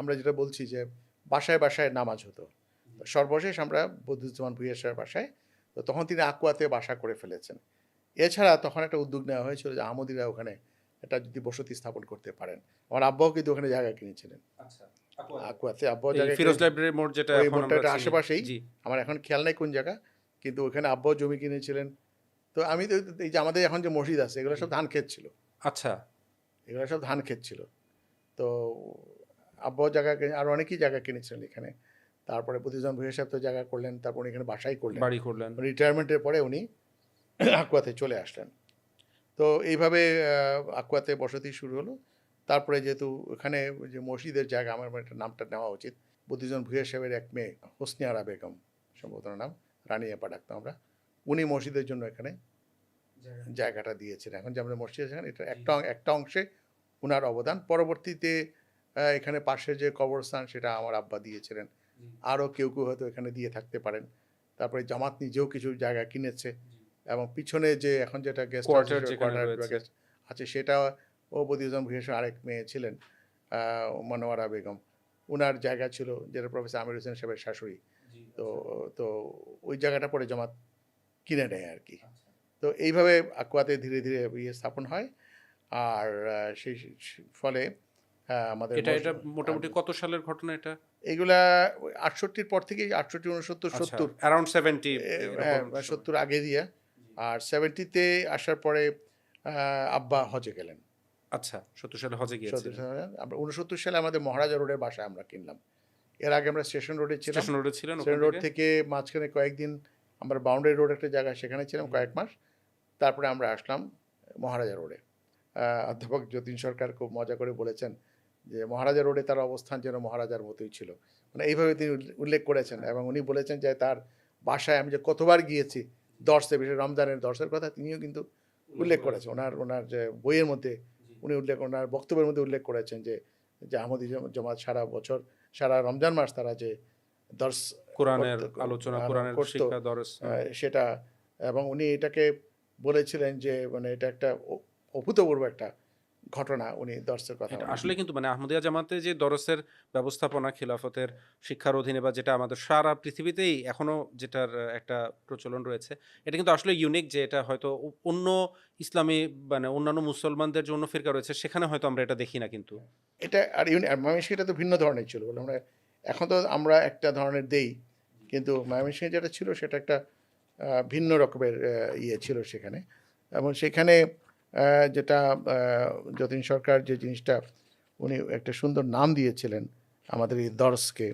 আমরা যেটা বলছি যে বাসায় বাসায় নামাজ হতো। সর্বশেষ আমরা বদরুজ্জামান ভূঁইয়া সাহেবের বাসায়, তো তখন তিনি আকুয়াতে বাসা করে ফেলেছেন। এছাড়া তখন একটা উদ্যোগ নেওয়া হয়েছিল যে আহমদিরা ওখানে একটা যদি বসতি স্থাপন করতে পারেন। আমার আব্বাও কিন্তু ওখানে জায়গা কিনেছিলেন আকুয়াতে। আব্বাও এই জায়গা ফিরোজ লাইব্রেরি মোড় যেটা ওই এখন মোড়টা আমরা এটা চিনি। আশেপাশেই, জি, আমার এখন খেয়াল নেই কোন জায়গা, কিন্তু ওখানে আব্বাও জমি কিনেছিলেন। তো আমি তো এই যে আমাদের এখন যে মসজিদ আছে, এগুলো সব ধান ক্ষেত ছিল, আচ্ছা, এগুলো সব ধান ক্ষেত ছিল। তো আব্বাও জায়গা আর অনেকেই জায়গা কিনেছিলেন এখানে। তারপরে প্রতিজন ভূঁইয়া সাহেব তো জায়গা করলেন, তারপর উনি এখানে বাসাই করলেন। বাড়ি করলেন। রিটায়ারমেন্টের পরে উনি আকুয়াতে চলে আসলেন। তো এইভাবে আকুয়াতে বসতি শুরু হলো। তারপরে যেহেতু এখানে যে মসজিদের জায়গা, আমার একটা নামটা নেওয়া উচিত, বুদ্ধিজন ভূঁইয়া সাহেবের এক মেয়ে হোসনে আরা বেগম, সম্ভবত ওনার নাম, রানী আপা ডাকতাম আমরা, উনি মসজিদের জন্য এখানে জায়গাটা দিয়েছিলেন। এখন যে আমরা মসজিদ আছে এটা একটা অংশে উনার অবদান। পরবর্তীতে এখানে পাশে যে কবরস্থান সেটা আমার আব্বা দিয়েছিলেন। আরও কেউ কেউ হয়তো এখানে দিয়ে থাকতে পারেন। তারপরে জামাত নিজেও কিছু জায়গা কিনেছে, এবং পিছনে যে এখন যেটা গেস্ট হাউস কোয়ার্টার যেখানে রয়েছে। আছে সেটা ও বদিউজ্জামান ভূঁইয়া সাহেবের আরেক মেয়ে ছিলেন মনোয়ারা বেগম, উনার জায়গা ছিল, যেটা প্রফেসর আমির হোসেন সাহেবের শাশুড়ি। তো তো ওই জায়গাটা পরে জামাত কিনে নেয় আর কি। তো এইভাবে আকুয়াতে ধীরে ধীরে স্থাপন হয়। আর সেই ফলে আমাদের এটা মোটামুটি কত সালের ঘটনা এটা? এইগুলা 68-র পর থেকেই, 68, 69, আচ্ছা, 70, অ্যারাউন্ড 70 হ্যাঁ, এরকম সময়। 70 আগে দিয়ে। আর 70-তে আসার পরে আব্বা হজে গেলেন। আচ্ছা, 70 সালে হজে 70 গিয়েছিলেন। সালে আমরা 69 সালে আমাদের মহারাজা রোডের বাসায় আমরা কিনলাম। এর আগে আমরা স্টেশন রোডে ছিলাম। স্টেশন রোডে ছিলেন, ওখান স্টেশন রোড থেকে থেকে মাঝখানে কয়েকদিন আমরা বাউন্ডারি রোড একটা জায়গা, সেখানে ছিলাম কয়েক মাস। তারপরে আমরা আসলাম মহারাজা রোডে। অধ্যাপক যতীন সরকার খুব মজা করে বলেছেন যে মহারাজা রোডে তার অবস্থান যেন মহারাজার মতোই ছিল, মানে এইভাবে তিনি উল্লেখ করেছেন। এবং উনি বলেছেন যে তার বাসায় আমি যে কতবার গিয়েছি দর্শে, বিশেষ রমজানের দর্শের কথা তিনিও কিন্তু উল্লেখ করেছেন ওনার যে বইয়ের মধ্যে। উনি ওনার বক্তব্যের মধ্যে উল্লেখ করেছেন যে যে আহমদি জামাত সারা বছর, সারা রমজান মাস তারা যে দর্শ কোরআনের আলোচনা, কোরআনের করতো, শিক্ষা, দরস। সেটা, এবং উনি এটাকে বলেছিলেন যে মানে এটা একটা অভূতপূর্ব একটা ঘটনা, উনি দর্শের কথা এটা আসলে কিন্তু মানে আহমদিয়া জামাতে যে দরসের ব্যবস্থাপনা খিলাফতের শিক্ষার অধীনে, বা যেটা আমাদের সারা পৃথিবীতেই এখনো যেটার একটা প্রচলন রয়েছে, এটা কিন্তু আসলে ইউনিক, যে এটা হয়তো অন্য ইসলামী মানে অন্যান্য মুসলমানদের যে অন্য ফিরকা রয়েছে সেখানে হয়তো আমরা এটা দেখি না কিন্তু। এটা আর ময়মনসিংহ এটা তো ভিন্ন ধরনের ছিল বলে আমরা, এখন তো আমরা একটা ধরনের দেই, কিন্তু ময়মনসিংহে যেটা ছিল সেটা একটা ভিন্ন রকমের ইয়ে ছিল সেখানে। এবং সেখানে যেটা যতীন সরকার যে জিনিসটা উনি একটা সুন্দর নাম দিয়েছিলেন আমাদের এই দর্শকে,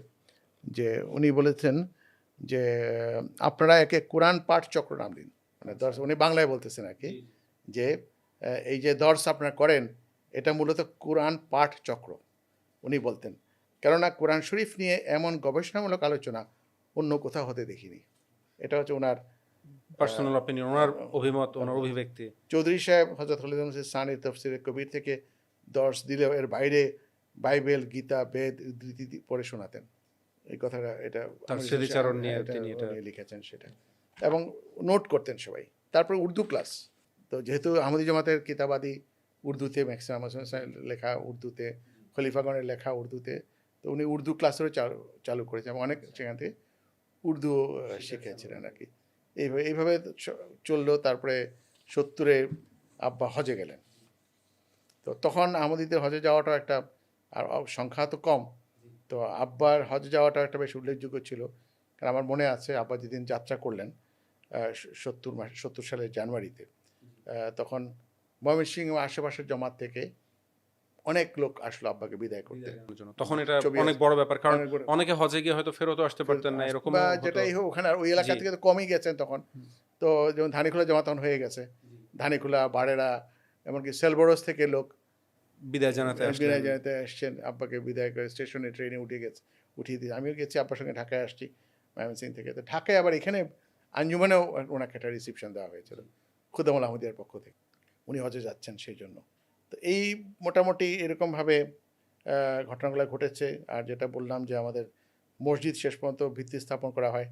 যে উনি বলেছেন যে আপনারা একে কোরআন পাঠ চক্র নাম দিন। মানে দর্শ, উনি বাংলায় বলতেছেন আর কি, যে এই যে দর্শ আপনারা করেন এটা মূলত কোরআন পাঠ চক্র উনি বলতেন। কেননা কোরআন শরীফ নিয়ে এমন গবেষণামূলক আলোচনা অন্য কোথাও হতে দেখিনি। এটা হচ্ছে ওনার পার্সোনাল অপিনিয়ন, ওনার অভিমত, ওনার অভিব্যক্তি। চৌধুরী সাহেব হযরত খালিদ মুহম্মদ সানির তফসিরে কবির থেকে দর্শ দিলেও এর বাইরে বাইবেল, গীতা, বেদ উদ্ধৃতি পড়ে শোনাতেন। এই কথাটা এটা তার স্মৃতিচারণ নিয়ে তিনি এটা উনি লিখেছেন সেটা, এবং নোট করতেন সবাই। তারপর উর্দু ক্লাস, তো যেহেতু আহমদি জামাতের কিতাবাদি উর্দুতে, ম্যাক্সিমাম লেখা উর্দুতে, খলিফাগণের লেখা উর্দুতে, তো উনি উর্দু ক্লাসেরও চালু করেছেন এবং অনেক সেখান থেকে উর্দু শিখেছিলেন আর কি। এইভাবে চললো। তারপরে 70-এ আব্বা হজে গেলেন। তো তখন আহমদিদের হজে যাওয়াটা একটা, আর সংখ্যা তো কম, তো আব্বার হজে যাওয়াটা একটা বেশ উল্লেখযোগ্য ছিল। কারণ আমার মনে আছে আব্বা যেদিন যাত্রা করলেন সত্তর সালের জানুয়ারিতে। তখন ময়মনসিংহ আশেপাশের জমাত থেকে অনেক লোক আসলো আব্বাকে বিদায় করতে। তখন এটা ছবি অনেক আছে। বড় ব্যাপার, কারণ অনেক বড়- অনেকে হজে গিয়ে হয়তো ফেরতও আসতে পারতেন না, এরকম বা যেটাই হোক ওখানে আর ওই এলাকা জি। থেকে তো কমই গেছেন তখন। তো যেমন ধানীখোলা জমা তখন হয়ে গেছে, ধানীখোলা, বাড়েরা, এমনকি সেলবরস থেকে লোক বিদায় জানাতে আসলেন। বিদায় জানাতে আসছেন, আব্বাকে বিদায় করে স্টেশনে ট্রেনে উঠিয়ে দিয়ে আমিও গেছি আব্বার সঙ্গে ঢাকায় আসছি ময়মনসিংহ থেকে। তো ঢাকায় আবার এখানে আঞ্জুমানেও ওনাকে একটা রিসিপশন দেওয়া হয়েছিল খুদামুল আহমদিয়ার পক্ষ থেকে, উনি হজে যাচ্ছেন সেই জন্য। তো এই মোটামুটি এরকমভাবে ঘটনাগুলো ঘটেছে। আর যেটা বললাম যে আমাদের মসজিদ শেষ পর্যন্ত ভিত্তি স্থাপন করা হয়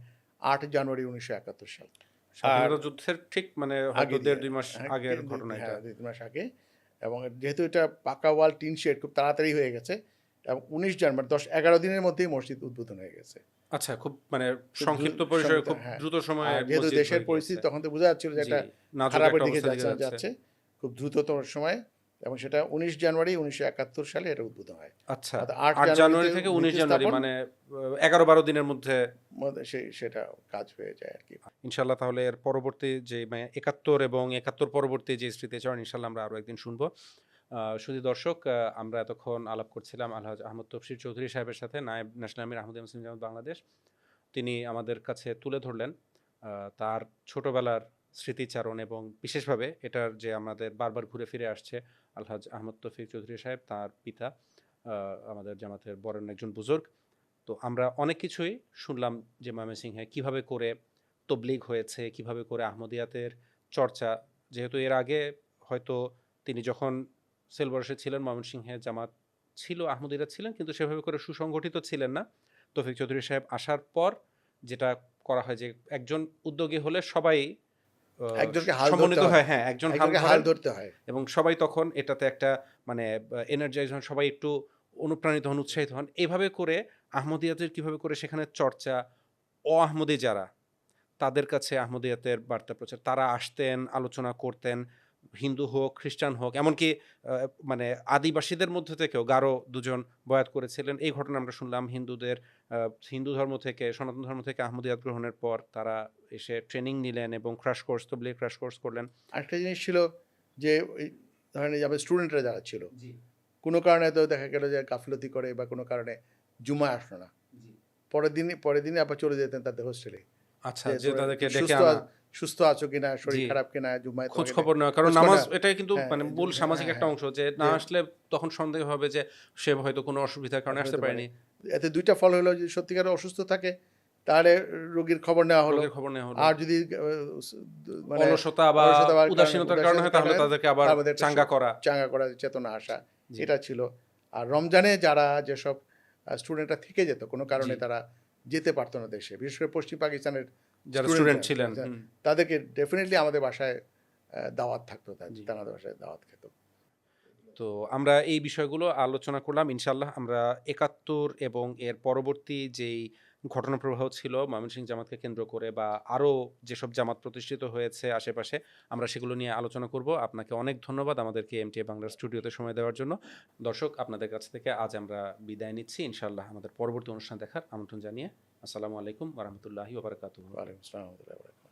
8 জানুয়ারি 1971 সাল। স্বাধীনতা যুদ্ধের ঠিক মানে হয়তো আগে 1.5-2 মাস আগের ঘটনা এটা। হ্যাঁ 2 মাস আগে। এবং যেহেতু এটা পাকা ওয়াল টিন শেড খুব তাড়াতাড়ি হয়ে গেছে এবং 19 জানুয়ারি 10-11 দিনের মধ্যেই মসজিদ উদ্বোধন হয়ে গেছে। আচ্ছা, খুব মানে খুব সংক্ষিপ্ত পরিসরে খুব হ্যাঁ। দ্রুত সময়ে আর যেহেতু মসজিদ দেশের হয়ে পরিস্থিতি গিয়েছে। তখন তো বোঝা যাচ্ছিল যে জি, এটা নাজুক খারাপের একটা দিকে অবস্থার দিকে যাচ্ছে খুব দ্রুততম সময়ে, এবং সেটা 19 জানুয়ারি 1971 সালে এটা উদ্বোধন হয়। আচ্ছা, অর্থাৎ 8 জানুয়ারি থেকে 19 জানুয়ারি মানে 11-12 দিনের মধ্যে সেটা কাজ হয়ে যায় আর কি। ইনশাল্লাহ। তাহলে এর পরবর্তী যে 71 এবং 71 পরবর্তী যে স্মৃতিচারণ ইনশাল্লাহ আমরা আরও একদিন শুনবো। শুধু দর্শক, আমরা এতক্ষণ আলাপ করছিলাম আলহাজ আহমদ তফসির চৌধুরী সাহেবের সাথে, নায়েব ন্যাশনাল আমির আহমদীয়া মুসলিম জামাত বাংলাদেশ। তিনি আমাদের কাছে তুলে ধরলেন তার ছোটবেলার স্মৃতিচারণ, এবং বিশেষভাবে এটার যে আমাদের বারবার ঘুরে ফিরে আসছে আলহাজ আহমদ তৌফিক চৌধুরী সাহেব, তার পিতা, আমাদের জামাতের বরেণ্য একজন বুজুর্গ। তো আমরা অনেক কিছুই শুনলাম যে ময়মনসিংহে কীভাবে করে তবলিগ হয়েছে, কিভাবে করে আহমদিয়াতের চর্চা, যেহেতু এর আগে হয়তো তিনি যখন সেলবরসে ছিলেন ময়মনসিংহে জামাত ছিল, আহমদিরা ছিলেন, কিন্তু সেভাবে করে সুসংগঠিত ছিলেন না। তৌফিক চৌধুরী সাহেব আসার পর যেটা করা হয় যে একজন উদ্যোগী হলে সবাই একজনকে হাল সমন্বিত ধরতে হয়, হ্যাঁ একজন একজনকে হাল হাল ধরতে হয়। এবং সবাই তখন এটাতে একটা মানে এনার্জাইজ হন, সবাই একটু অনুপ্রাণিত হন, উৎসাহিত হন। এইভাবে করে আহমদিয়াতের কিভাবে করে সেখানে চর্চা, আহমদি যারা তাদের কাছে আহমদিয়াতের বার্তা প্রচার, তারা আসতেন, আলোচনা করতেন, হিন্দু হোক খ্রিস্টান হোক, এমনকি মানে আদিবাসীদের মধ্যে থেকেও গারো দুজন বয়াত করেছিলেন। এই ঘটনা আমরা শুনলাম। হিন্দু ধর্ম থেকে, সনাতন ধর্ম থেকে আহমদিয়াত গ্রহণের পর তারা এসে ট্রেনিং নিলেন এবং ক্রাশ কোর্স, তবলিগ ক্রাশ কোর্স করলেন। আরেকটা জিনিস ছিল যে ওই ধরেন এই আমাদের স্টুডেন্টরা যারা ছিল, কোনো কারণে তো দেখা গেল যে গাফিলতি করে বা কোনো কারণে জুমায় আসলো না, পরের দিনে আবার চলে যেতেন তাদের হোস্টেলে। আচ্ছা, যে তাদেরকে ডেকে আনা, সুস্থ আছো কিনা, শরীর খারাপ কিনা, জুমায় খোঁজ খবর নেওয়া, কারণ নামাজ এটাই কিন্তু মানে মূল সামাজিক একটা অংশ, যে না আসলে তখন সন্দেহ হবে যে সে হয়তো কোনো অসুবিধার কারণে আসতে পারেনি। এতে দুইটা ফল হলো, যদি সত্যিকার অসুস্থ থাকে তাহলে রোগীর খবর নেওয়া হলো, আর যদি মানে অলসতা বা উদাসীনতার কারণে হয় তাহলে তাদেরকে আবার চাঙ্গা করা চেতনা আসা, এটা ছিল। আর রমজানে যারা যেসব স্টুডেন্টরা থেকে যেত কোনো কারণে তারা যেতে পারতো না দেশে, বিশেষ করে পশ্চিম পাকিস্তানের যারা স্টুডেন্ট ছিলেন, তাদেরকে ডেফিনেটলি আমাদের বাসায় দাওয়াত থাকতো, তারা আমাদের বাসায় দাওয়াত খেত। তো আমরা এই বিষয়গুলো আলোচনা করলাম। ইনশাল্লাহ আমরা 71 এবং এর পরবর্তী যেই ঘটনা প্রবাহ ছিল ময়মনসিংহ জামাতকে কেন্দ্র করে, বা আরও যেসব জামাত প্রতিষ্ঠিত হয়েছে আশেপাশে, আমরা সেগুলো নিয়ে আলোচনা করব। আপনাকে অনেক ধন্যবাদ আমাদেরকে এমটিএ বাংলার স্টুডিওতে সময় দেওয়ার জন্য। দর্শক, আপনাদের কাছ থেকে আজ আমরা বিদায় নিচ্ছি। ইনশাল্লাহ আমাদের পরবর্তী অনুষ্ঠান দেখার আমন্ত্রণ জানিয়ে আসসালামু আলাইকুম ওয়া রাহমাতুল্লাহি ওয়া বারাকাতুহু। ওয়া আলাইকুম আসসালাম ওয়া রাহমাতুল্লাহি ওয়া বারাকাতুহু।